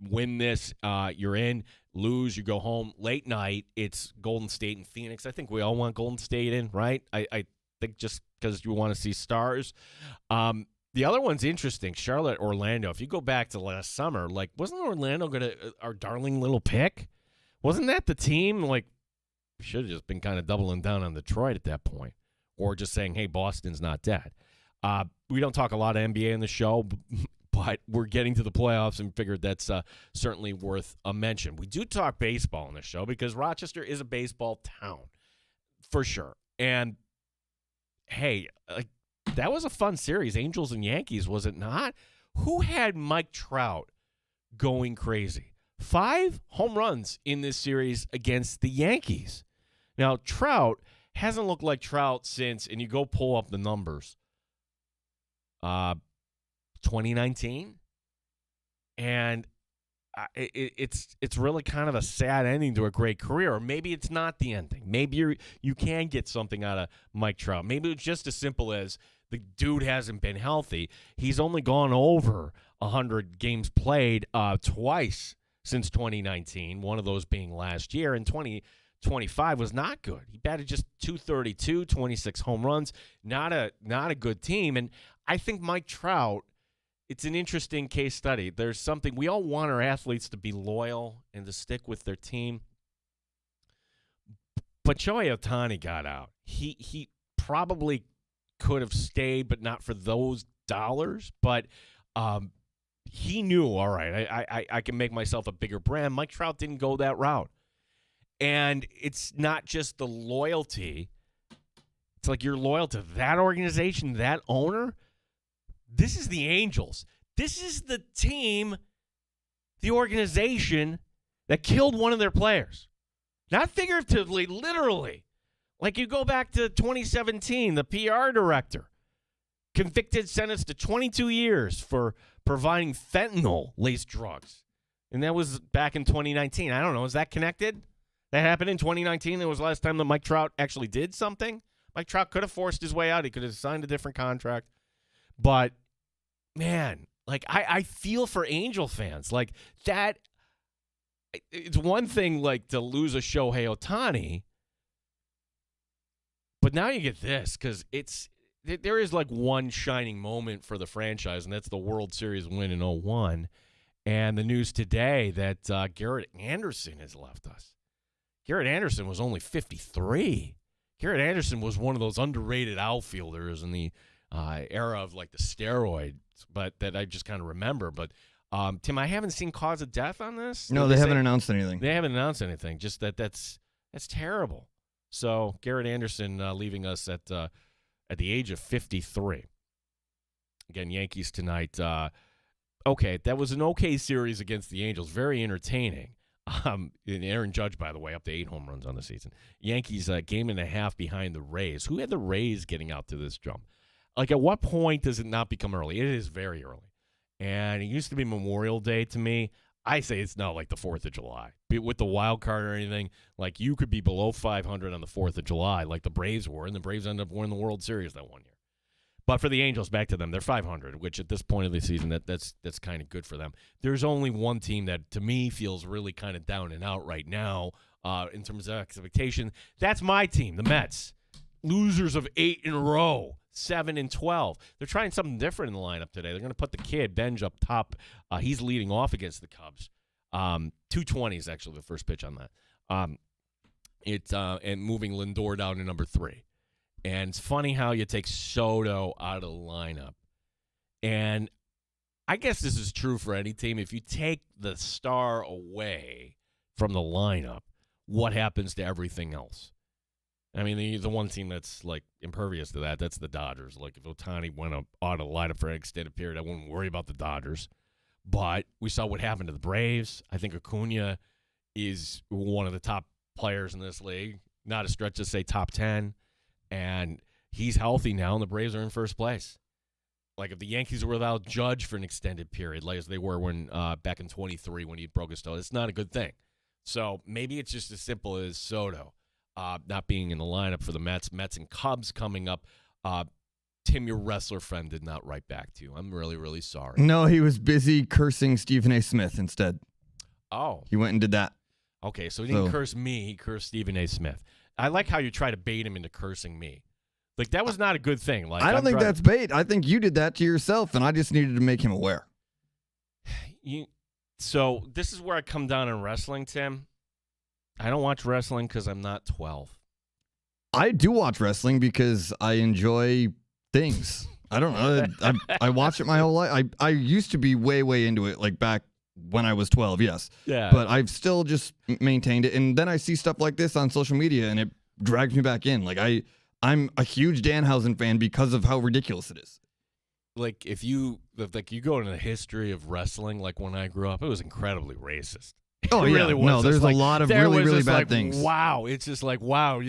Win this, you're in. Lose, you go home. Late night, it's Golden State and Phoenix. I think we all want Golden State in, right? I think just because you want to see stars. The other one's interesting, Charlotte, Orlando. If you go back to last summer, like, wasn't Orlando our darling little pick? Wasn't that the team? Like, we should have just been kind of doubling down on Detroit at that point, or just saying, hey, Boston's not dead. We don't talk a lot of NBA in the show, but we're getting to the playoffs and figured that's certainly worth a mention. We do talk baseball in the show because Rochester is a baseball town, for sure. And, hey, that was a fun series, Angels and Yankees, was it not? Who had Mike Trout going crazy? 5 home runs in this series against the Yankees. Now, Trout hasn't looked like Trout since, and you go pull up the numbers, 2019. And it's really kind of a sad ending to a great career. Or maybe it's not the ending. Maybe you can get something out of Mike Trout. Maybe it's just as simple as the dude hasn't been healthy. He's only gone over 100 games played twice since 2019, one of those being last year, and 2025 was not good. He batted just .232, 26 home runs, not a good team. And I think Mike Trout, it's an interesting case study. There's something, we all want our athletes to be loyal and to stick with their team. But Shohei Ohtani got out. He probably could have stayed, but not for those dollars. But he knew, all right, I can make myself a bigger brand. Mike Trout didn't go that route. And it's not just the loyalty. It's like you're loyal to that organization, that owner. This is the Angels. This is the team, the organization that killed one of their players. Not figuratively, literally. Like you go back to 2017, the PR director convicted, sentenced to 22 years for providing fentanyl-laced drugs. And that was back in 2019. I don't know. Is that connected? That happened in 2019. That was the last time that Mike Trout actually did something. Mike Trout could have forced his way out. He could have signed a different contract. But, man, like I feel for Angel fans. Like that, it's one thing like to lose a Shohei Ohtani. But now you get this because there is like one shining moment for the franchise, and that's the World Series win in 2001. And the news today that Garrett Anderson has left us. Garrett Anderson was only 53. Garrett Anderson was one of those underrated outfielders in the era of like the steroids, but that I just kind of remember. But Tim, I haven't seen cause of death on this. No, they haven't announced anything. They haven't announced anything. Just that's terrible. So Garrett Anderson leaving us at the age of 53. Again, Yankees tonight. Okay, that was an okay series against the Angels. Very entertaining. And Aaron Judge, by the way, up to 8 home runs on the season. Yankees game and a half behind the Rays. Who had the Rays getting out to this jump? Like, at what point does it not become early? It is very early. And it used to be Memorial Day to me. I say it's now like the 4th of July. With the wild card or anything, like you could be below 500 on the 4th of July like the Braves were, and the Braves ended up winning the World Series that one year. But for the Angels, back to them, they're 500, which at this point of the season, that's kind of good for them. There's only one team that, to me, feels really kind of down and out right now in terms of expectation. That's my team, the Mets. Losers of 8 in a row, 7 and 12. They're trying something different in the lineup today. They're going to put the kid, Benj, up top. He's leading off against the Cubs. 220 is actually the first pitch on that. And moving Lindor down to number 3. And it's funny how you take Soto out of the lineup. And I guess this is true for any team. If you take the star away from the lineup, what happens to everything else? I mean, the one team that's, like, impervious to that, that's the Dodgers. Like, if Ohtani went out of the lineup for an extended period, I wouldn't worry about the Dodgers. But we saw what happened to the Braves. I think Acuna is one of the top players in this league. Not a stretch to say top 10. And he's healthy now, and the Braves are in first place. Like, if the Yankees were without Judge for an extended period, like as they were when back in 23 when he broke his toe, it's not a good thing. So maybe it's just as simple as Soto not being in the lineup for the Mets. Mets and Cubs coming up. Tim, your wrestler friend, did not write back to you. I'm really, really sorry. No, he was busy cursing Stephen A. Smith instead. Oh. He went and did that. Okay, so he didn't curse me. He cursed Stephen A. Smith. I like how you try to bait him into cursing me. Like, that was not a good thing. Like, I don't think that's bait. I think you did that to yourself, and I just needed to make him aware. So this is where I come down in wrestling, Tim. I don't watch wrestling because I'm not 12. I do watch wrestling because I enjoy things. I don't know. I watched it my whole life. I used to be way, way into it, like back when I was 12, yes. Yeah. But I've still just maintained it. And then I see stuff like this on social media, and it drags me back in. Like, I'm a huge Danhausen fan because of how ridiculous it is. Like, if you go into the history of wrestling, like when I grew up, it was incredibly racist. Oh, It yeah. really was. No, It's there's like, a lot of there really, was really just bad like, things. Wow. It's just like, wow.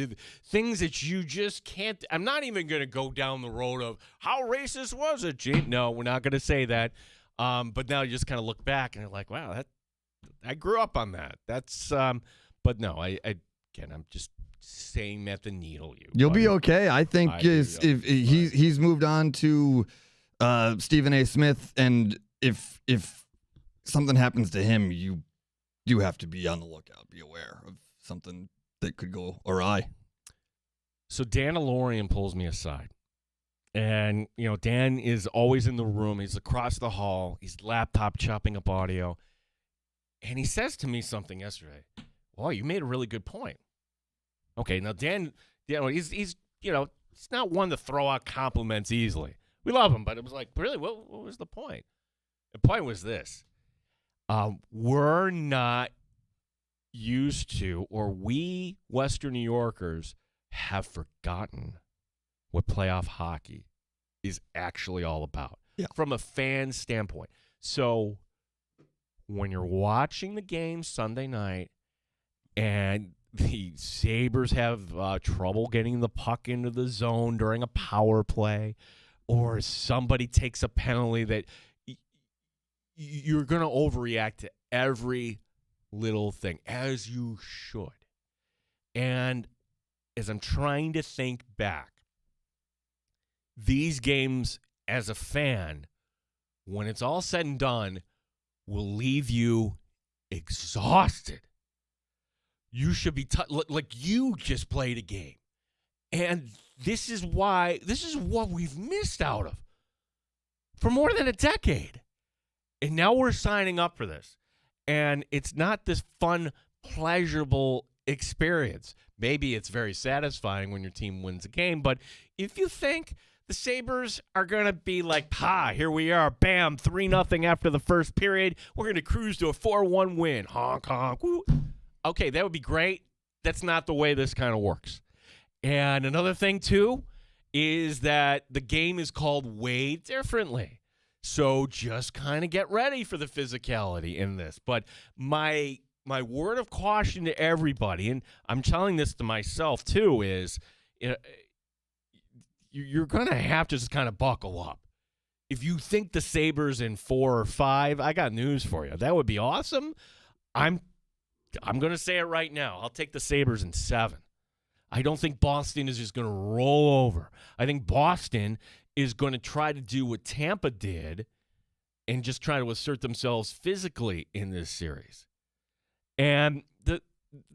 Things that you just can't. I'm not even going to go down the road of how racist was it, Gene? No, we're not going to say that. But now you just kind of look back and you're like, wow, I grew up on that. That's but no, again, I'm just saying that to needle you. You'll be buddy. okay. I think if he's moved on to Stephen A. Smith, and if something happens to him, you do have to be on the lookout, be aware of something that could go awry. So Dan DeLorean pulls me aside. And, Dan is always in the room. He's across the hall. He's laptop chopping up audio. And he says to me something yesterday. Well, you made a really good point. Okay, now Dan, he's not one to throw out compliments easily. We love him, but it was like, really, what was the point? The point was this. We're not used to, or we Western New Yorkers have forgotten what playoff hockey is actually all about from a fan standpoint. So when you're watching the game Sunday night and the Sabres have trouble getting the puck into the zone during a power play, or somebody takes a penalty, that you're going to overreact to every little thing, as you should. And as I'm trying to think back, these games, as a fan, when it's all said and done, will leave you exhausted. You should be like you just played a game. And this is what we've missed out of for more than a decade. And now we're signing up for this. And it's not this fun, pleasurable experience. Maybe it's very satisfying when your team wins a game, but if you think the Sabres are going to be like, here we are, bam, 3-0 after the first period, we're going to cruise to a 4-1 win, honk, honk, woo. Okay, that would be great. That's not the way this kind of works. And another thing, too, is that the game is called way differently. So just kind of get ready for the physicality in this. But my word of caution to everybody, and I'm telling this to myself too, is you're going to have to just kind of buckle up. If you think the Sabres in 4 or 5, I got news for you. That would be awesome. I'm going to say it right now. I'll take the Sabres in 7. I don't think Boston is just going to roll over. I think Boston is going to try to do what Tampa did and just try to assert themselves physically in this series. And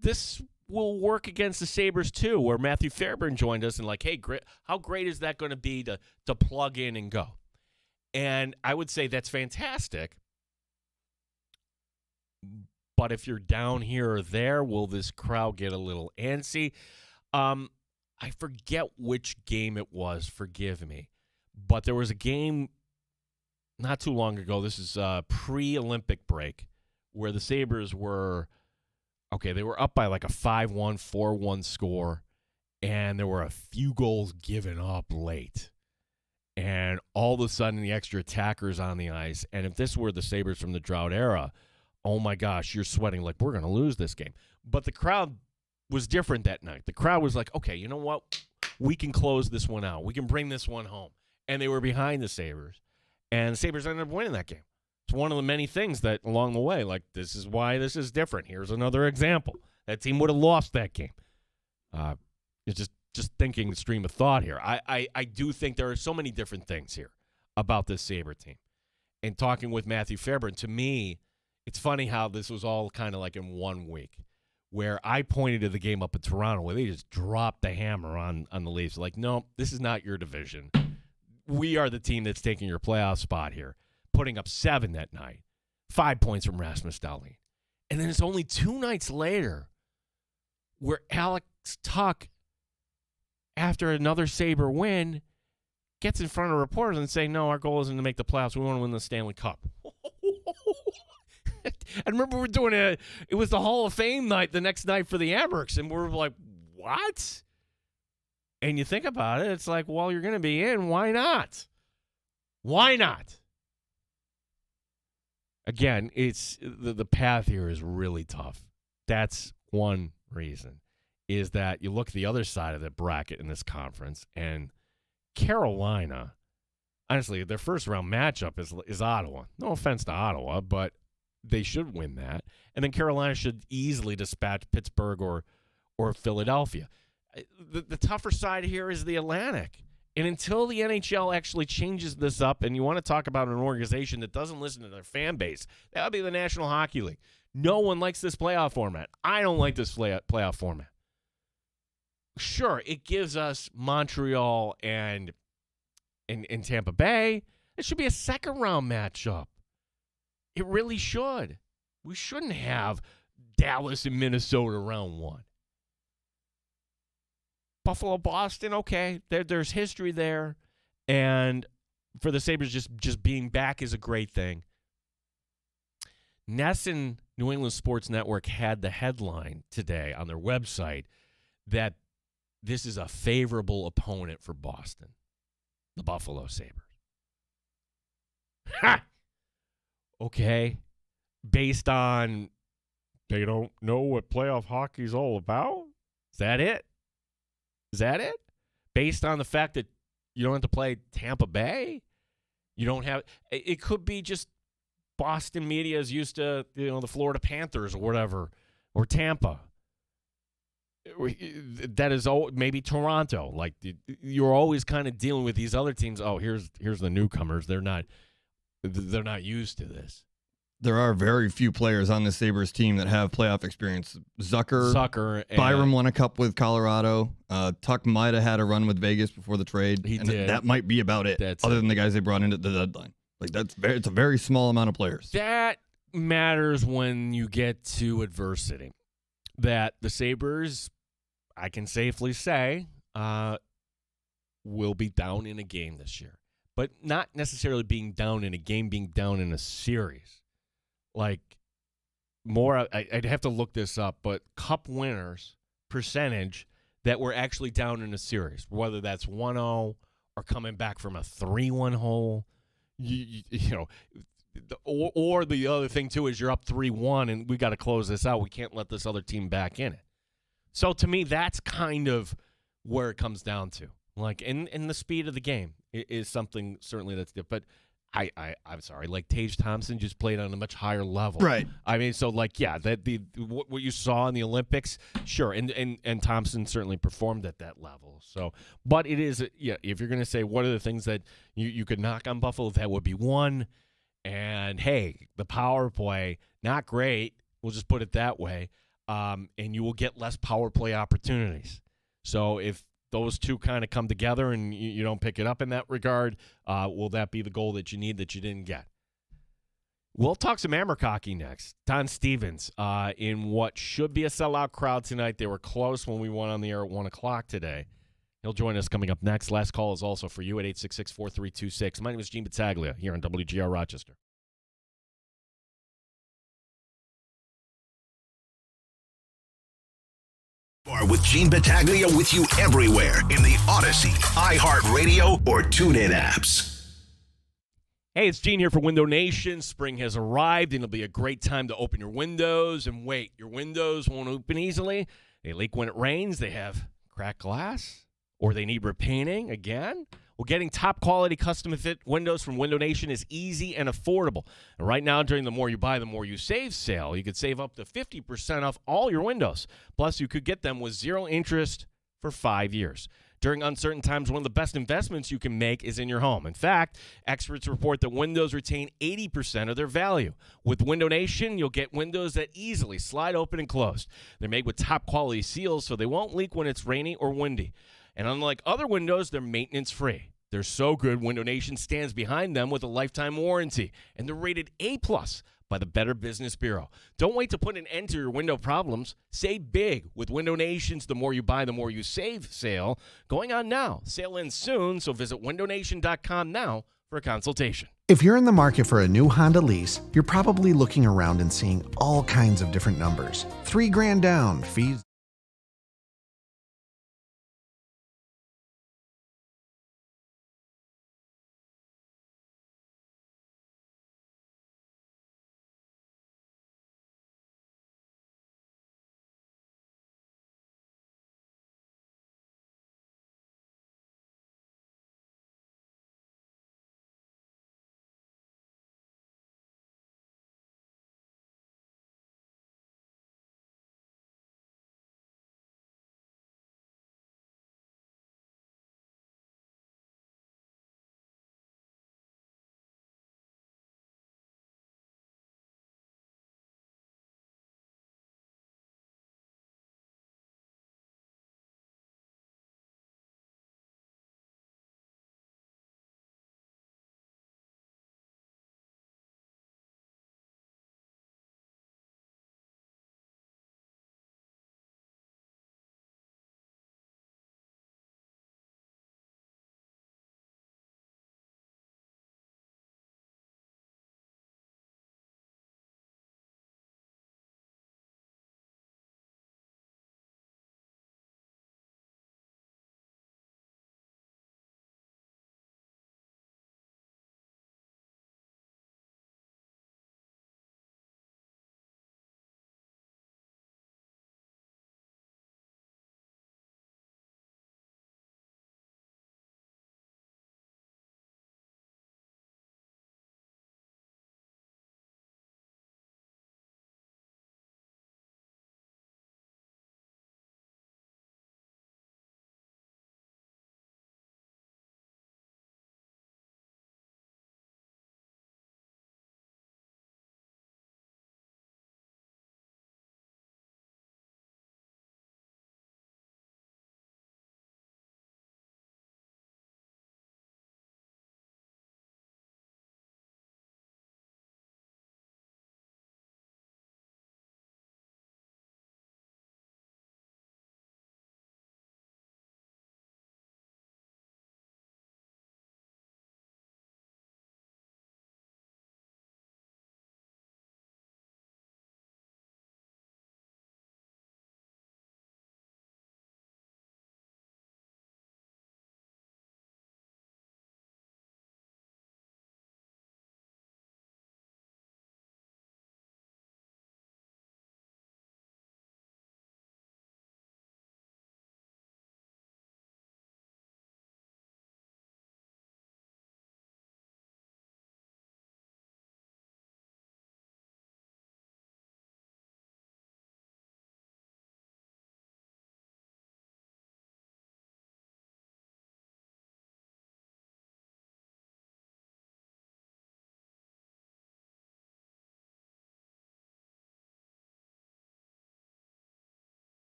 this will work against the Sabres too, where Matthew Fairburn joined us and like, hey, how great is that going to be to plug in and go? And I would say that's fantastic. But if you're down here or there, will this crowd get a little antsy? I forget which game it was, forgive me. But there was a game not too long ago, this is pre-Olympic break, where the Sabres were, they were up by like a 5-1, 4-1 score, and there were a few goals given up late. And all of a sudden, the extra attackers on the ice, and if this were the Sabres from the drought era, oh my gosh, you're sweating like we're going to lose this game. But the crowd was different that night. The crowd was like, okay, you know what? We can close this one out. We can bring this one home. And they were behind the Sabres. And the Sabres ended up winning that game. It's one of the many things that along the way, like, this is why this is different. Here's another example. That team would have lost that game. It's just thinking stream of thought here. I do think there are so many different things here about this Sabre team. And talking with Matthew Fairburn, to me, it's funny how this was all kind of like in 1 week, where I pointed to the game up in Toronto where they just dropped the hammer on the Leafs. Like, no, this is not your division. We are the team that's taking your playoff spot here, putting up 7 that night, 5 points from Rasmus Dahlin. And then it's only 2 nights later where Alex Tuck, after another Sabre win, gets in front of reporters and say, no, our goal isn't to make the playoffs. We want to win the Stanley Cup. I remember we're doing it was the Hall of Fame night the next night for the Amerks, and we're like, what? And you think about it, it's like, well, you're going to be in. Why not? Why not? Again, it's the path here is really tough. That's one reason, is that you look at the other side of the bracket in this conference, and Carolina, honestly, their first round matchup is Ottawa. No offense to Ottawa, but They should win that. And then Carolina should easily dispatch Pittsburgh or Philadelphia. The tougher side here is the Atlantic. And until the NHL actually changes this up, and you want to talk about an organization that doesn't listen to their fan base, that would be the National Hockey League. No one likes this playoff format. I don't like this playoff format. Sure, it gives us Montreal and Tampa Bay. It should be a second-round matchup. It really should. We shouldn't have Dallas and Minnesota round one. Buffalo, Boston, okay, there's history there, and for the Sabres, just being back is a great thing. NESN, New England Sports Network, had the headline today on their website that this is a favorable opponent for Boston, the Buffalo Sabres. Ha! Okay, based on they don't know what playoff hockey's all about? Is that it? Is that it? Based on the fact that you don't have to play Tampa Bay? You don't have – it could be just Boston media is used to, the Florida Panthers or whatever, or Tampa. That is maybe Toronto. Like, you're always kind of dealing with these other teams. Oh, here's the newcomers. They're not used to this. There are very few players on the Sabres team that have playoff experience. Zucker, Byram won a cup with Colorado. Tuck might have had a run with Vegas before the trade. He did. That might be about it. That's other it. than the guys they brought in at the deadline. Like it's a very small amount of players. That matters when you get to adversity. That the Sabres, I can safely say, will be down in a game this year. But not necessarily being down in a game, being down in a series. Like, more, I'd have to look this up, but cup winners percentage that were actually down in a series, whether that's 1-0 or coming back from a 3-1 hole, or the other thing, too, is you're up 3-1 and we got to close this out. We can't let this other team back in it. So, to me, that's kind of where it comes down to. Like, and the speed of the game is something certainly that's different. But I'm sorry, like Tage Thompson just played on a much higher level. Right. I mean, so like, yeah, what you saw in the Olympics, sure, and Thompson certainly performed at that level. So, but it is, if you're going to say what are the things that you could knock on Buffalo, that would be one. And hey, the power play, not great. We'll just put it that way. And you will get less power play opportunities. So if those two kind of come together and you don't pick it up in that regard, will that be the goal that you need that you didn't get? We'll talk some Amherst hockey next. Don Stevens in what should be a sellout crowd tonight. They were close when we went on the air at 1 o'clock today. He'll join us coming up next. Last call is also for you at 866-4326. My name is Gene Battaglia here on WGR Rochester. With Gene Battaglia with you everywhere in the Odyssey, iHeartRadio, or TuneIn apps. Hey, it's Gene here for Window Nation. Spring has arrived, and it'll be a great time to open your windows. And wait, your windows won't open easily. They leak when it rains. They have cracked glass, or they need repainting again. Well, getting top-quality custom-fit windows from Window Nation is easy and affordable. And right now, during the More You Buy, the More You Save sale, you could save up to 50% off all your windows. Plus, you could get them with zero interest for 5 years. During uncertain times, one of the best investments you can make is in your home. In fact, experts report that windows retain 80% of their value. With Window Nation, you'll get windows that easily slide open and closed. They're made with top-quality seals, so they won't leak when it's rainy or windy. And unlike other windows, they're maintenance-free. They're so good, Window Nation stands behind them with a lifetime warranty. And they're rated A+ by the Better Business Bureau. Don't wait to put an end to your window problems. Save big with Window Nation's The More You Buy, The More You Save sale. Going on now. Sale ends soon, so visit windownation.com now for a consultation. If you're in the market for a new Honda lease, you're probably looking around and seeing all kinds of different numbers. $3,000 down, fees.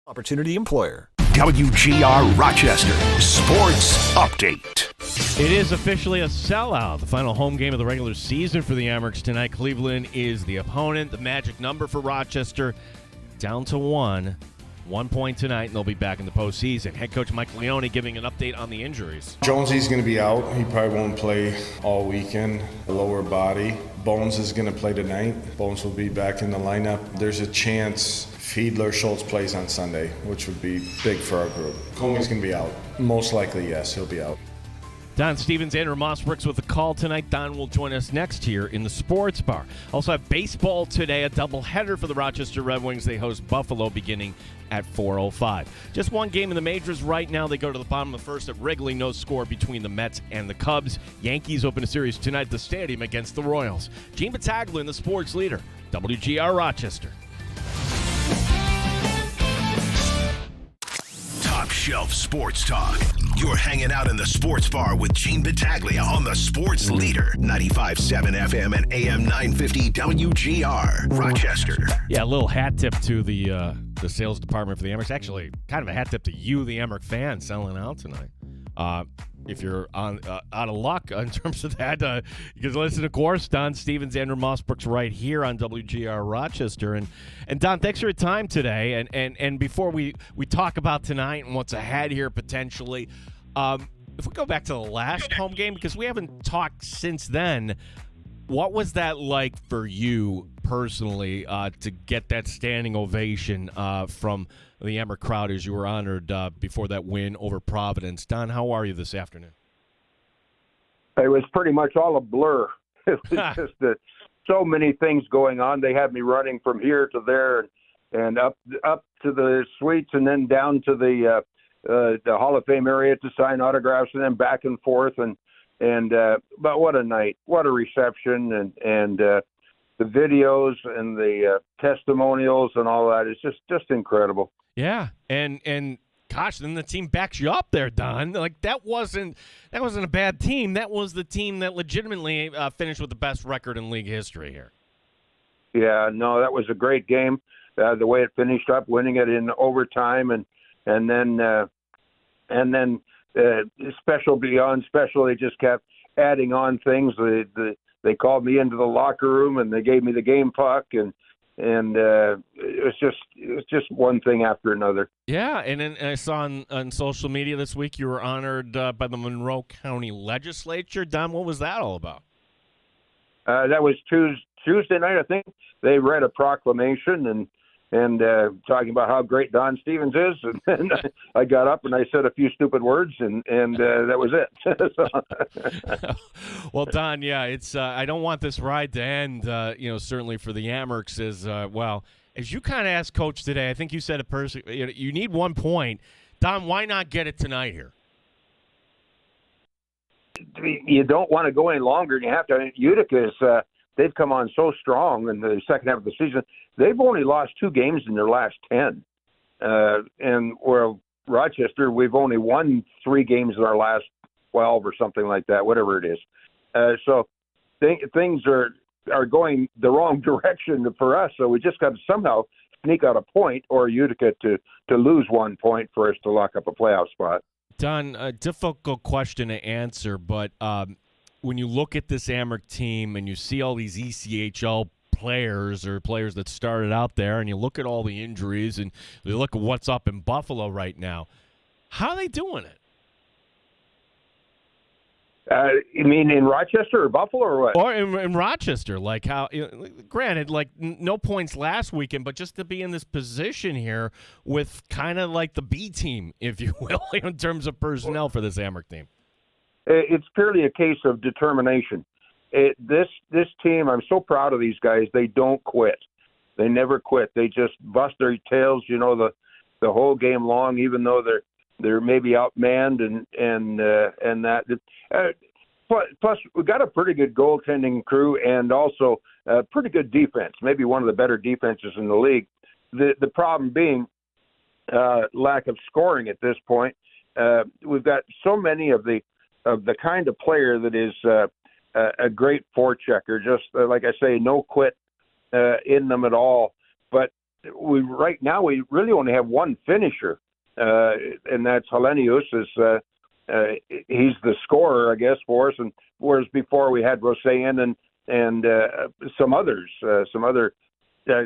Opportunity employer. WGR Rochester Sports Update. It is officially a sellout. The final home game of the regular season for the Amerks tonight. Cleveland is the opponent. The magic number for Rochester down to 1. 1 point tonight, and they'll be back in the postseason. Head coach Mike Leone giving an update on the injuries. Jonesy's going to be out. He probably won't play all weekend. Lower body. Bones is going to play tonight. Bones will be back in the lineup. There's a chance Fiedler Schultz plays on Sunday, which would be big for our group. Comey's going to be out. Most likely, yes, he'll be out. Don Stevens, Andrew Mossbrooks with the call tonight. Don will join us next here in the Sports Bar. Also have baseball today, a doubleheader for the Rochester Red Wings. They host Buffalo beginning at 4:05. Just one game in the majors right now. They go to the bottom of the first at Wrigley. No score between the Mets and the Cubs. Yankees open a series tonight at the Stadium against the Royals. Gene Battaglia in the sports leader, WGR Rochester. Top Shelf Sports Talk. You're hanging out in the Sports Bar with Gene Battaglia on the Sports Leader, 95.7 FM and AM 950 WGR Rochester. Yeah, a little hat tip to the sales department for the Amerks. Actually, kind of a hat tip to you, the Amerks fan, selling out tonight. If you're out of luck in terms of that, you can listen, of course, Don Stevens, Andrew Mossbrooks right here on WGR Rochester. And Don, thanks for your time today. And before we talk about tonight and what's ahead here potentially, if we go back to the last home game, because we haven't talked since then, what was that like for you personally to get that standing ovation from the Amerks crowd as you were honored before that win over Providence? Don, how are you this afternoon? It was pretty much all a blur. It was just so many things going on. They had me running from here to there and up to the suites and then down to the Hall of Fame area to sign autographs and then back and forth. But what a night, what a reception, and the videos and the testimonials and all that is just incredible. Yeah, and gosh, then the team backs you up there, Don. Like that wasn't a bad team. That was the team that legitimately finished with the best record in league history here. Yeah, no, that was a great game. The way it finished up, winning it in overtime, and then special beyond special, they just kept adding on things. They called me into the locker room and they gave me the game puck, and it was just one thing after another. Yeah, and then I saw on social media this week you were honored by the Monroe County Legislature. Don, what was that all about? That was Tuesday night, I think. They read a proclamation and talking about how great Don Stevens is, and then I got up and I said a few stupid words, and that was it. Well, Don, yeah, it's I don't want this ride to end. Certainly for the Amerks as well. As you kind of asked Coach today, I think you said it you need 1 point. Don, why not get it tonight here? You don't want to go any longer, and you have to. Utica is. They've come on so strong in the second half of the season. They've only lost 2 games in their last 10. And where Rochester, we've only won 3 games in our last 12 or something like that, whatever it is. So things are going the wrong direction for us. So we just got to somehow sneak out a point, or Utica to lose 1 point for us to lock up a playoff spot. Don, a difficult question to answer, but when you look at this Amerks team and you see all these ECHL players or players that started out there, and you look at all the injuries and you look at what's up in Buffalo right now, how are they doing it? You mean in Rochester or Buffalo or what? Or in Rochester, like how, granted, like no points last weekend, but just to be in this position here with kind of like the B team, if you will, in terms of personnel for this Amerks team. It's purely a case of determination. This team, I'm so proud of these guys. They don't quit. They never quit. They just bust their tails, the whole game long, even though they're maybe outmanned and that. Plus, we've got a pretty good goaltending crew and also a pretty good defense. Maybe one of the better defenses in the league. The problem being lack of scoring at this point. We've got so many of the kind of player that is a great forechecker, just like I say, no quit in them at all. But we right now we really only have one finisher, and that's Hellenius. He's the scorer, I guess, for us. And whereas before we had Roseanne and some others, some other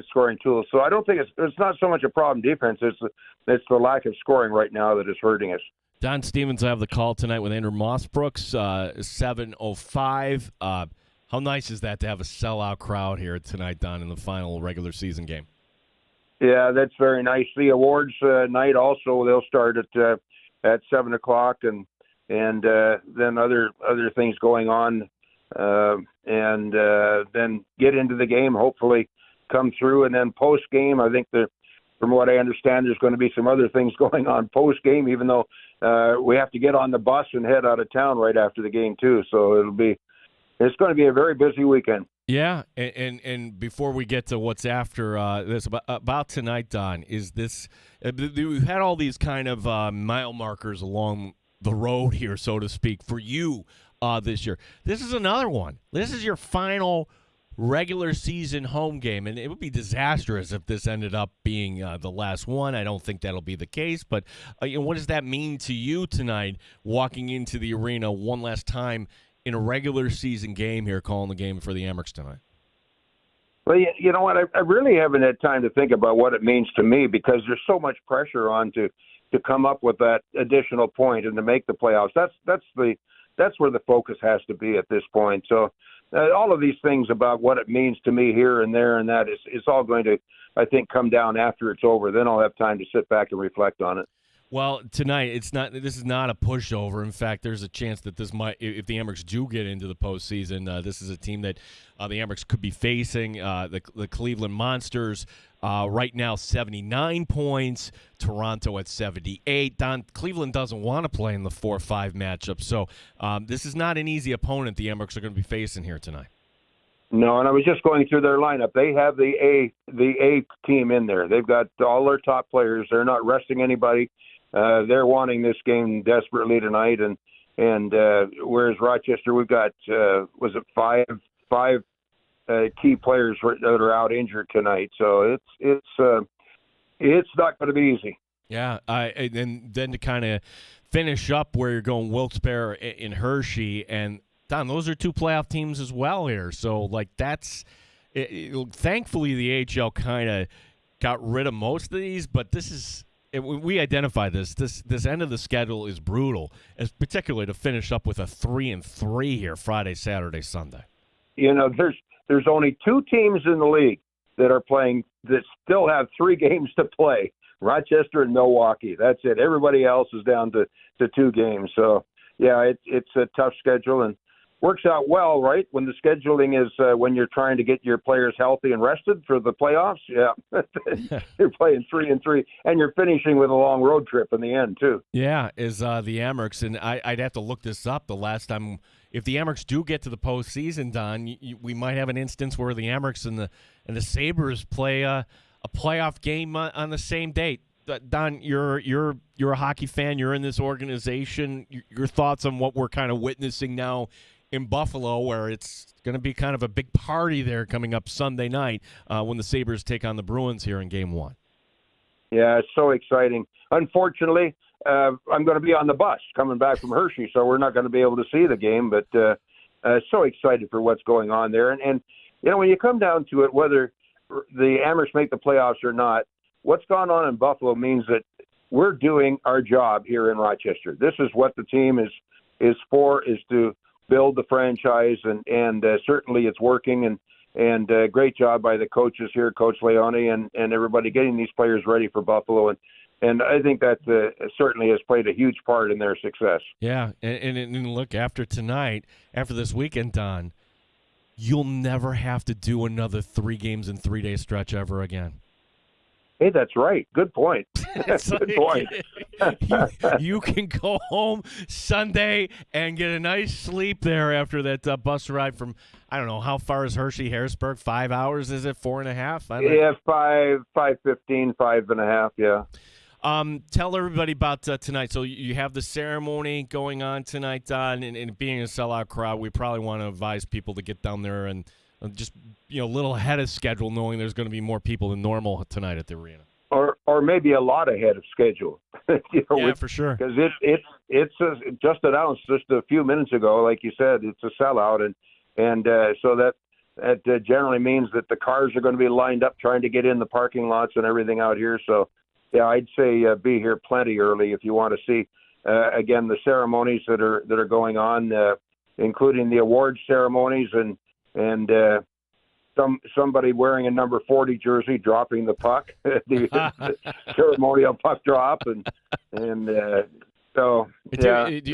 scoring tools. So I don't think it's not so much a problem defense. It's the lack of scoring right now that is hurting us. Don Stevens, I have the call tonight with Andrew Mossbrooks, 7:05. How nice is that to have a sellout crowd here tonight, Don, in the final regular season game? Yeah, that's very nice. The awards night also, they'll start at 7 o'clock, and then other things going on, and then get into the game, hopefully come through, and then post game, I think from what I understand, there's going to be some other things going on post game, even though we have to get on the bus and head out of town right after the game too. So it's going to be a very busy weekend. Yeah, and before we get to what's after this, about tonight, Don, is this we've had all these kind of mile markers along the road here, so to speak, for you this year. This is another one. This is your final regular season home game, and it would be disastrous if this ended up being the last one. I don't think that'll be the case, but what does that mean to you tonight, walking into the arena one last time in a regular season game here, calling the game for the Amerks tonight? Well, you know what? I really haven't had time to think about what it means to me, because there's so much pressure on to come up with that additional point and to make the playoffs. That's where the focus has to be at this point. So all of these things about what it means to me here and there and that is all going to, I think, come down after it's over. Then I'll have time to sit back and reflect on it. Well, tonight this is not a pushover. In fact, there's a chance that this might, if the Amerks do get into the postseason, this is a team that the Amerks could be facing. The Cleveland Monsters right now 79 points, Toronto at 78. Cleveland doesn't want to play in the 4-5 matchup, so this is not an easy opponent the Amerks are going to be facing here tonight. No, and I was just going through their lineup. They have the A team in there. They've got all their top players. They're not resting anybody. They're wanting this game desperately tonight, and whereas Rochester, we've got was it five key players that are out injured tonight. So it's not going to be easy. Yeah, and then to kind of finish up where you're going, Wilkes-Barre and Hershey, and Don, those are two playoff teams as well here. So like thankfully the AHL kind of got rid of most of these, but this is. We identify this end of the schedule is brutal, particularly to finish up with a 3-3 here Friday, Saturday, Sunday. You know, there's only two teams in the league that are playing that still have 3 games to play: Rochester and Milwaukee. That's it. Everybody else is down to 2 games. So yeah, it's a tough schedule and works out well, right? When the scheduling is when you're trying to get your players healthy and rested for the playoffs, yeah, you're playing 3-3, and you're finishing with a long road trip in the end too. Yeah, is the Amerks, and I'd have to look this up. The last time, if the Amerks do get to the postseason, Don, we might have an instance where the Amerks and the Sabres play a playoff game on the same date. Don, you're a hockey fan. You're in this organization. Your thoughts on what we're kind of witnessing now in Buffalo, where it's going to be kind of a big party there coming up Sunday night when the Sabres take on the Bruins here in Game 1. Yeah, it's so exciting. Unfortunately, I'm going to be on the bus coming back from Hershey, so we're not going to be able to see the game, but so excited for what's going on there. And you know, when you come down to it, whether the Amerks make the playoffs or not, what's gone on in Buffalo means that we're doing our job here in Rochester. This is what the team is for, is to build the franchise, and certainly it's working, and great job by the coaches here, Coach Leone and everybody, getting these players ready for Buffalo, and I think that certainly has played a huge part in their success. Yeah, and look, after tonight, after this weekend, Don, you'll never have to do another 3 games in 3-day stretch ever again. Hey, that's right. Good point. Good point. you can go home Sunday and get a nice sleep there after that bus ride from, I don't know, how far is Hershey, Harrisburg? 5 hours, is it? 4.5? Yeah, 5:15, 5.5, yeah. Tell everybody about tonight. So you have the ceremony going on tonight, Don, and being a sellout crowd, we probably want to advise people to get down there and Just a little ahead of schedule, knowing there's going to be more people than normal tonight at the arena. Or maybe a lot ahead of schedule. Yeah, for sure. Because it's just announced just a few minutes ago, like you said, it's a sellout, and so that generally means that the cars are going to be lined up trying to get in the parking lots and everything out here. So, yeah, I'd say be here plenty early if you want to see again the ceremonies that are going on, including the awards ceremonies and somebody wearing a number 40 jersey dropping the puck, the ceremonial puck drop, and so.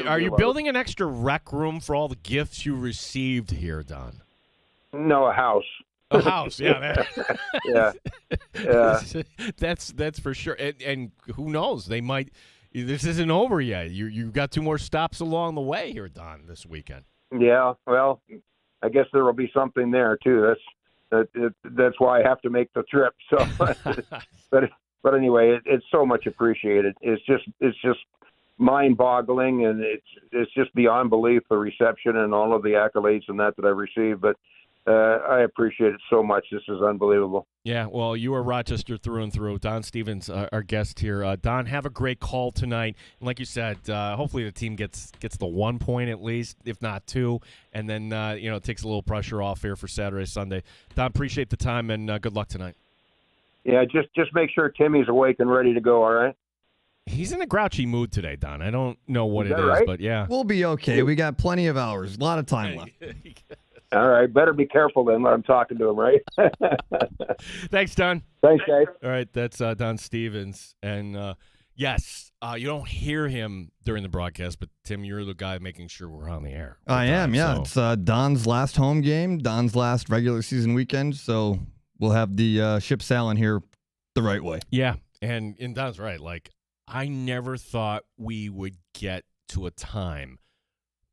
Are you building an extra rec room for all the gifts you received here, Don? No, a house. A house, yeah. Yeah. That's for sure. And who knows? They might. This isn't over yet. You've got 2 more stops along the way here, Don, this weekend. Yeah. Well, I guess there will be something there too. That's why I have to make the trip. So, but anyway, it's so much appreciated. It's just mind-boggling, and it's just beyond belief, the reception and all of the accolades and that I've received. But I appreciate it so much. This is unbelievable. Yeah, well, you are Rochester through and through. Don Stevens, our guest here. Don, have a great call tonight. And like you said, hopefully the team gets the 1 point at least, if not 2, and then it takes a little pressure off here for Saturday, Sunday. Don, appreciate the time, and good luck tonight. Yeah, just make sure Timmy's awake and ready to go. All right. He's in a grouchy mood today, Don. I don't know what it is, right? but yeah. We'll be okay. We got plenty of hours. A lot of time left. All right. Better be careful then when I'm talking to him, right? Thanks, Don. Thanks, guys. All right, that's Don Stevens. And, yes, you don't hear him during the broadcast, but, Tim, you're the guy making sure we're on the air. I am, yeah. So. It's Don's last home game, Don's last regular season weekend, so we'll have the ship sailing here the right way. Yeah, and Don's right. Like, I never thought we would get to a time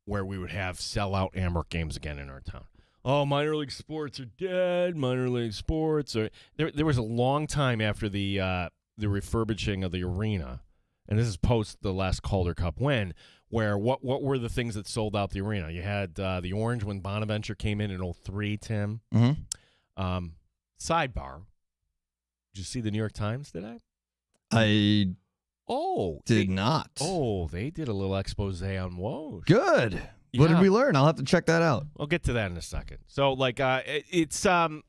where we would have sellout Amherst games again in our town. Oh, minor league sports are dead. Minor league sports are there was a long time after the refurbishing of the arena, and this is post the last Calder Cup win, where what were the things that sold out the arena? You had the Orange when Bonaventure came in 2003, Tim. Mm-hmm. Sidebar. Did you see the New York Times today? I did they, not. Oh, they did a little expose on Woj. Good. Yeah. What did we learn? I'll have to check that out. I'll get to that in a second. So, it's there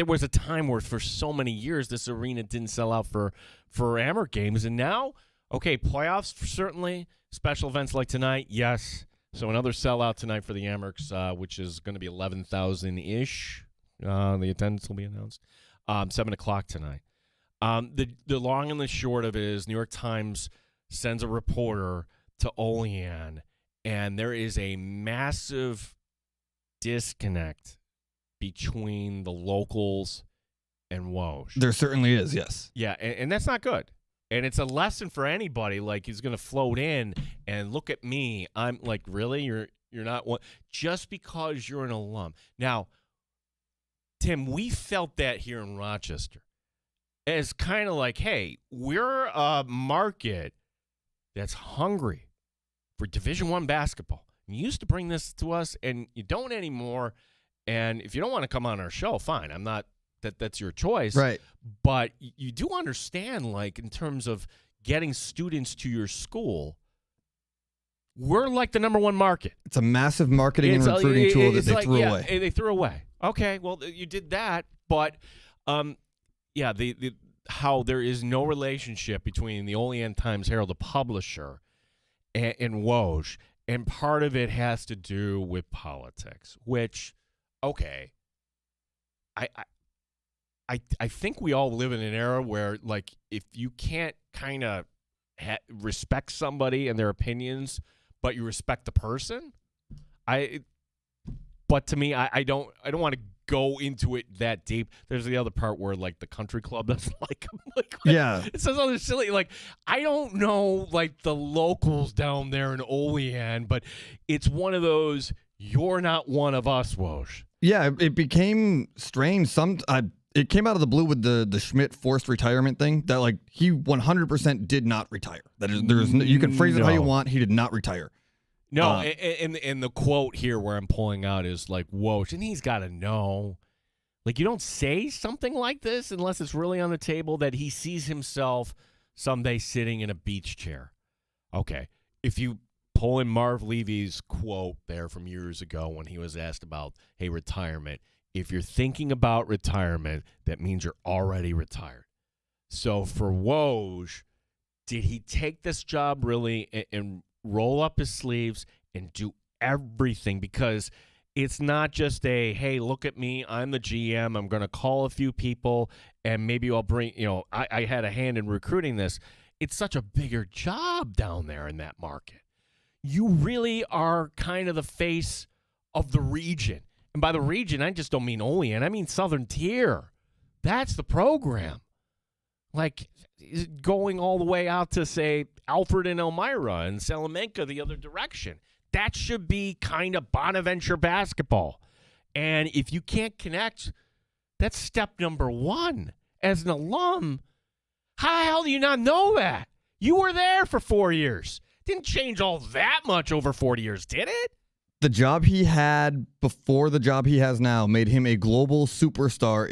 was a time where for so many years this arena didn't sell out for Amherst games, and now, okay, playoffs certainly, special events like tonight, yes. So another sellout tonight for the Amherst, which is going to be 11,000-ish. The attendance will be announced 7:00 tonight. The long and the short of it is New York Times sends a reporter to Olean, and there is a massive disconnect between the locals and Woj. There certainly is, yes. Yeah, and that's not good. And it's a lesson for anybody, like, who's going to float in and look at me. I'm like, really? You're not one? Just because you're an alum. Now, Tim, we felt that here in Rochester. As kind of like, hey, we're a market that's hungry for Division I basketball. You used to bring this to us, and you don't anymore. And if you don't want to come on our show, fine. I'm not that's your choice. Right. But you do understand, like, in terms of getting students to your school, we're like the number 1 market. It's a massive marketing and recruiting tool that they threw away. They threw away. Okay, well, you did that, but yeah, how there is no relationship between the Olean Times-Herald, the publisher, and Woj, and part of it has to do with politics, which, okay, I think we all live in an era where, like, if you can't kind of respect somebody and their opinions, but you respect the person, but to me, I don't want to go into it that deep. There's the other part where, like, the country club doesn't like him. Like, yeah. It says other silly, like, I don't know, like, the locals down there in Olean, but it's one of those, you're not one of us, Woj. Yeah, it became strange. It came out of the blue with the Schmidt forced retirement thing that, like, he 100% did not retire. That is, you can phrase it how you want. He did not retire. No, and the quote here where I'm pulling out is like, Woj, and he's got to know. Like, you don't say something like this unless it's really on the table that he sees himself someday sitting in a beach chair. Okay, if you pull in Marv Levy's quote there from years ago when he was asked about, hey, retirement, if you're thinking about retirement, that means you're already retired. So for Woj, did he take this job really and roll up his sleeves and do everything? Because it's not just a, hey, look at me, I'm the GM, I'm going to call a few people, and maybe I'll bring, I had a hand in recruiting this. It's such a bigger job down there in that market. You really are kind of the face of the region. And by the region, I just don't mean Olean, I mean Southern Tier. That's the program. Like, going all the way out to, say, Alfred and Elmira and Salamanca the other direction. That should be kind of Bonaventure basketball. And if you can't connect, that's step number one. As an alum, how the hell do you not know that? You were there for 4 years. Didn't change all that much over 40 years, did it? The job he had before the job he has now made him a global superstar.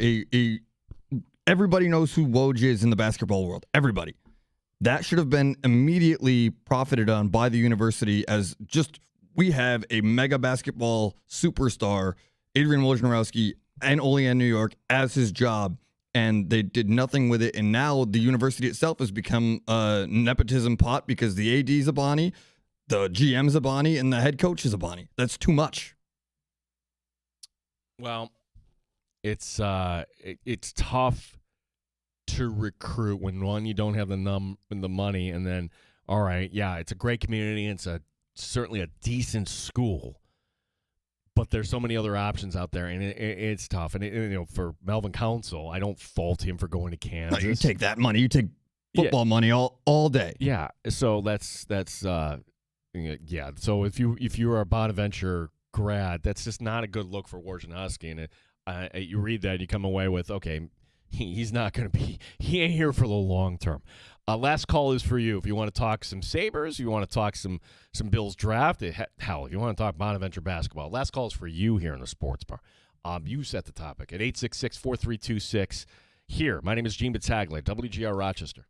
Everybody knows who Woj is in the basketball world. Everybody. That should have been immediately profited on by the university as just, we have a mega basketball superstar, Adrian Wojnarowski, and Olean, New York, as his job, and they did nothing with it. And now the university itself has become a nepotism pot because the AD is a Bonnie, the GM is a Bonnie, and the head coach is a Bonnie. That's too much. Well, it's tough to recruit when, one, you don't have the money, and then, all right, yeah, it's a great community, and it's certainly a decent school, but there's so many other options out there, and it's tough. And for Melvin Council, I don't fault him for going to Kansas. No, you take that money, you take football money all day. Yeah, so that's yeah. So if you are a Bonaventure grad, that's just not a good look for Wojnarowski. And you read that, you come away with, okay, he's not going to be, he ain't here for the long term. Last call is for you. If you want to talk some Sabres, you want to talk some Bills draft, hell, if you want to talk Bonaventure basketball, last call is for you here in the Sports Bar. You set the topic at 866-4326. Here, my name is Gene Battaglia, WGR Rochester.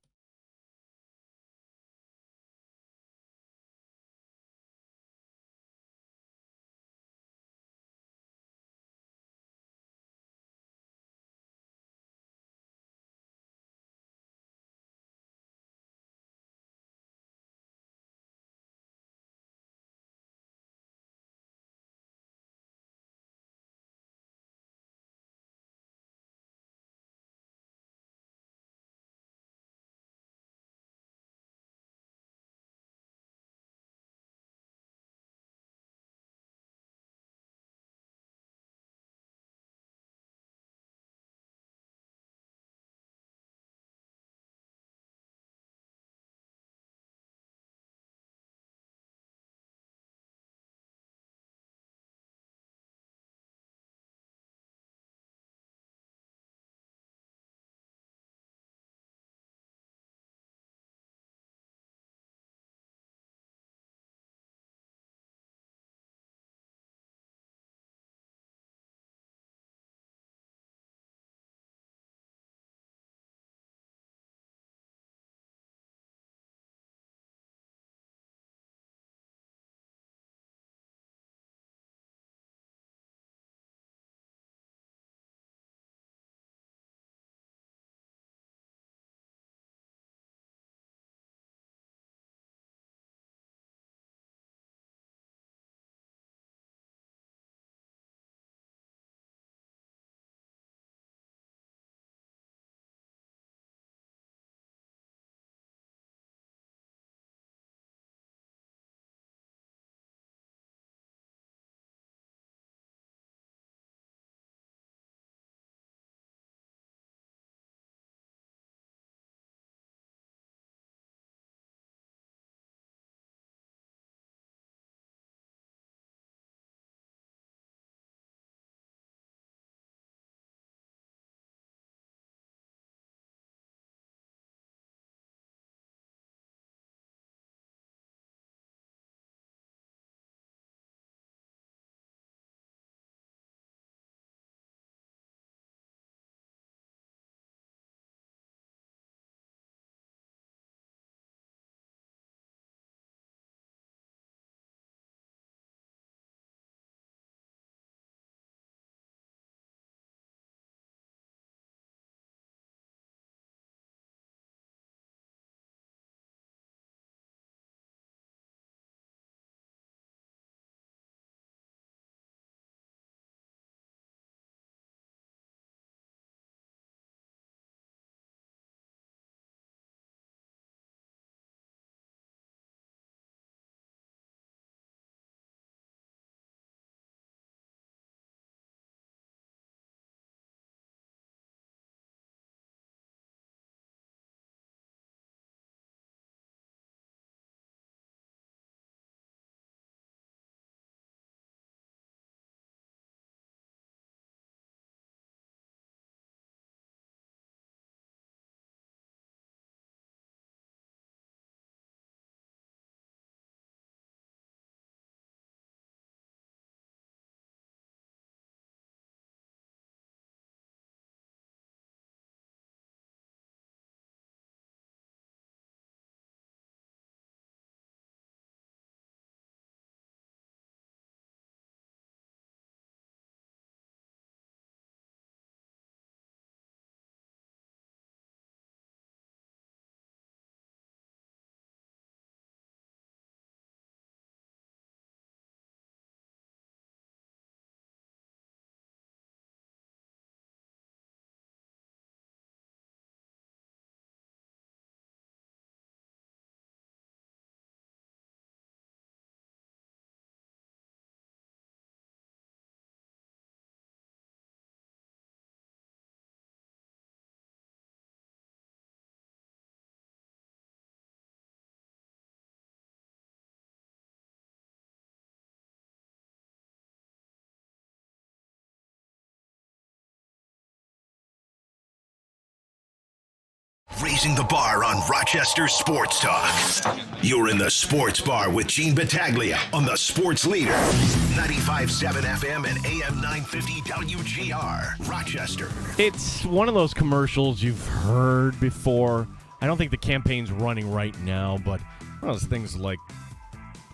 raising the bar on Rochester Sports Talk. You're in the Sports Bar with Gene Battaglia on the Sports Leader. 95.7 FM and AM 950 WGR, Rochester. It's one of those commercials you've heard before. I don't think the campaign's running right now, but one of those things like,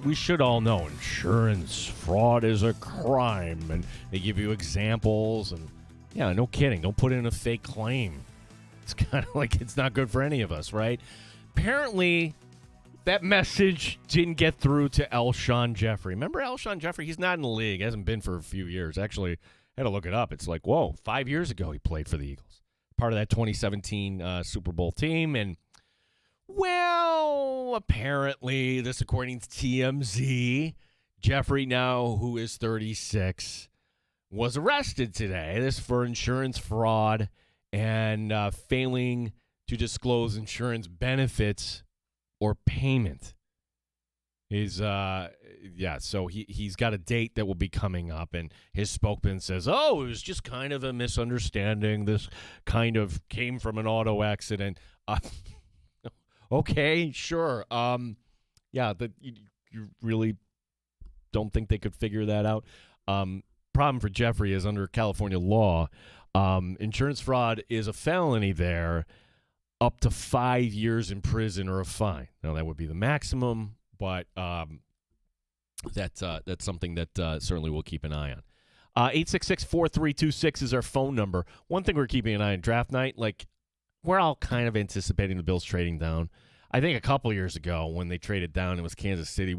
we should all know insurance fraud is a crime, and they give you examples, and yeah, no kidding, don't put in a fake claim. It's kind of like it's not good for any of us, right? Apparently, that message didn't get through to Alshon Jeffrey. Remember Alshon Jeffrey? He's not in the league, hasn't been for a few years. Actually, I had to look it up. It's like, whoa, 5 years ago he played for the Eagles, part of that 2017 Super Bowl team, and well, apparently, this according to TMZ, Jeffrey now, who is 36, was arrested today. This for insurance fraud and failing to disclose insurance benefits or payment. So he's got a date that will be coming up, and his spokesman says, it was just kind of a misunderstanding. This kind of came from an auto accident. Okay, sure. You really don't think they could figure that out? Problem for Jeffrey is under California law, insurance fraud is a felony there, up to 5 years in prison or a fine. Now, that would be the maximum, but that's something that certainly we'll keep an eye on. 866-4326 is our phone number. One thing we're keeping an eye on draft night, like, we're all kind of anticipating the Bills trading down. I think a couple years ago when they traded down, it was Kansas City.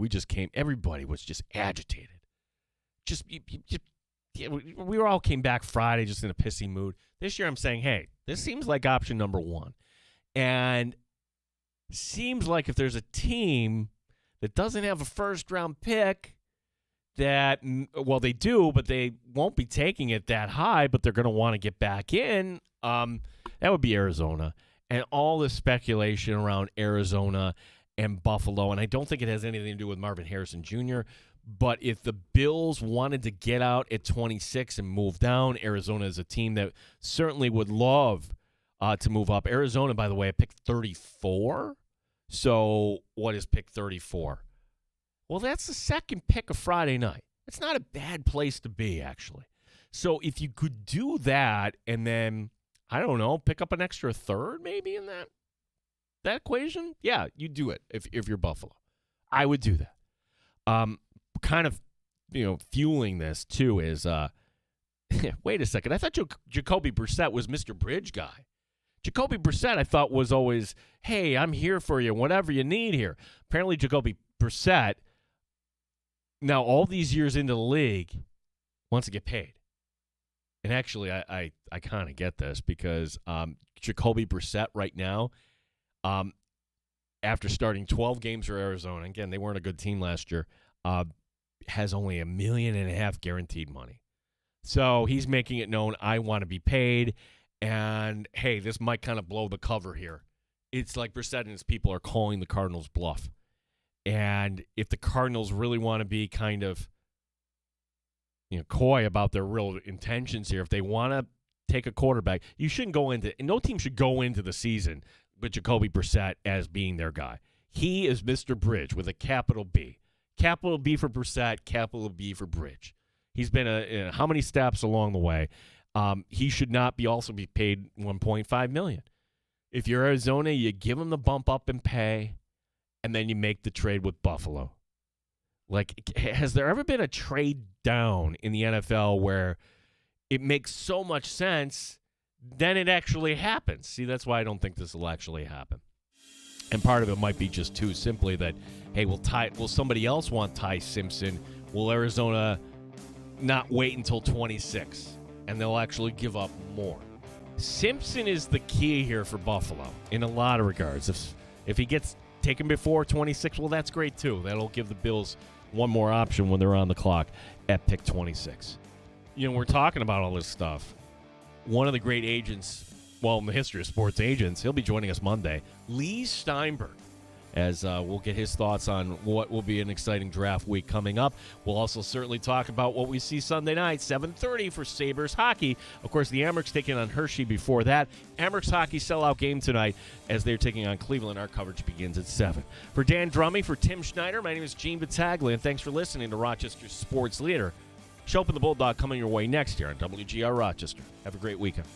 Everybody was just agitated. We all came back Friday just in a pissy mood. This year I'm saying, hey, this seems like option number one. And seems like if there's a team that doesn't have a first-round pick that, well, they do, but they won't be taking it that high, but they're going to want to get back in, that would be Arizona. And all the speculation around Arizona and Buffalo, and I don't think it has anything to do with Marvin Harrison Jr., but if the Bills wanted to get out at 26 and move down, Arizona is a team that certainly would love to move up. Arizona, by the way, picked 34. So what is pick 34? Well, that's the second pick of Friday night. It's not a bad place to be, actually. So if you could do that and then, I don't know, pick up an extra third maybe in that equation, yeah, you do it if you're Buffalo. I would do that. Kind of, fueling this too is, wait a second, I thought Jacoby Brissett was Mr. Bridge guy. Jacoby Brissett, I thought, was always, hey, I'm here for you, whatever you need here. Apparently, Jacoby Brissett, now all these years into the league, wants to get paid. And actually, I kind of get this because Jacoby Brissett right now, after starting 12 games for Arizona, again, they weren't a good team last year, has only $1.5 million guaranteed money. So he's making it known, I want to be paid. And, hey, this might kind of blow the cover here. It's like Brissett and his people are calling the Cardinals' bluff. And if the Cardinals really want to be kind of coy about their real intentions here, if they want to take a quarterback, you shouldn't go into – and no team should go into the season with Jacoby Brissett as being their guy. He is Mr. Bridge with a capital B. Capital B for Brissett, capital B for Bridge. He's been how many steps along the way. He should not also be paid $1.5 million. If you're Arizona, you give him the bump up in pay, and then you make the trade with Buffalo. Like, has there ever been a trade down in the NFL where it makes so much sense, then it actually happens? See, that's why I don't think this will actually happen. And part of it might be just too simply that, hey, will somebody else want Ty Simpson? Will Arizona not wait until 26? And they'll actually give up more. Simpson is the key here for Buffalo in a lot of regards. If he gets taken before 26, well, that's great too. That'll give the Bills one more option when they're on the clock at pick 26. We're talking about all this stuff. One of the great agents, in the history of sports agents, he'll be joining us Monday, Lee Steinberg. as we'll get his thoughts on what will be an exciting draft week coming up. We'll also certainly talk about what we see Sunday night, 7:30 for Sabres hockey. Of course, the Amherst taking on Hershey before that. Amherst hockey sellout game tonight as they're taking on Cleveland. Our coverage begins at 7. For Dan Drummy, for Tim Schneider, my name is Gene Battaglia, and thanks for listening to Rochester's Sports Leader. Show Up in the Bulldog coming your way next year on WGR Rochester. Have a great weekend.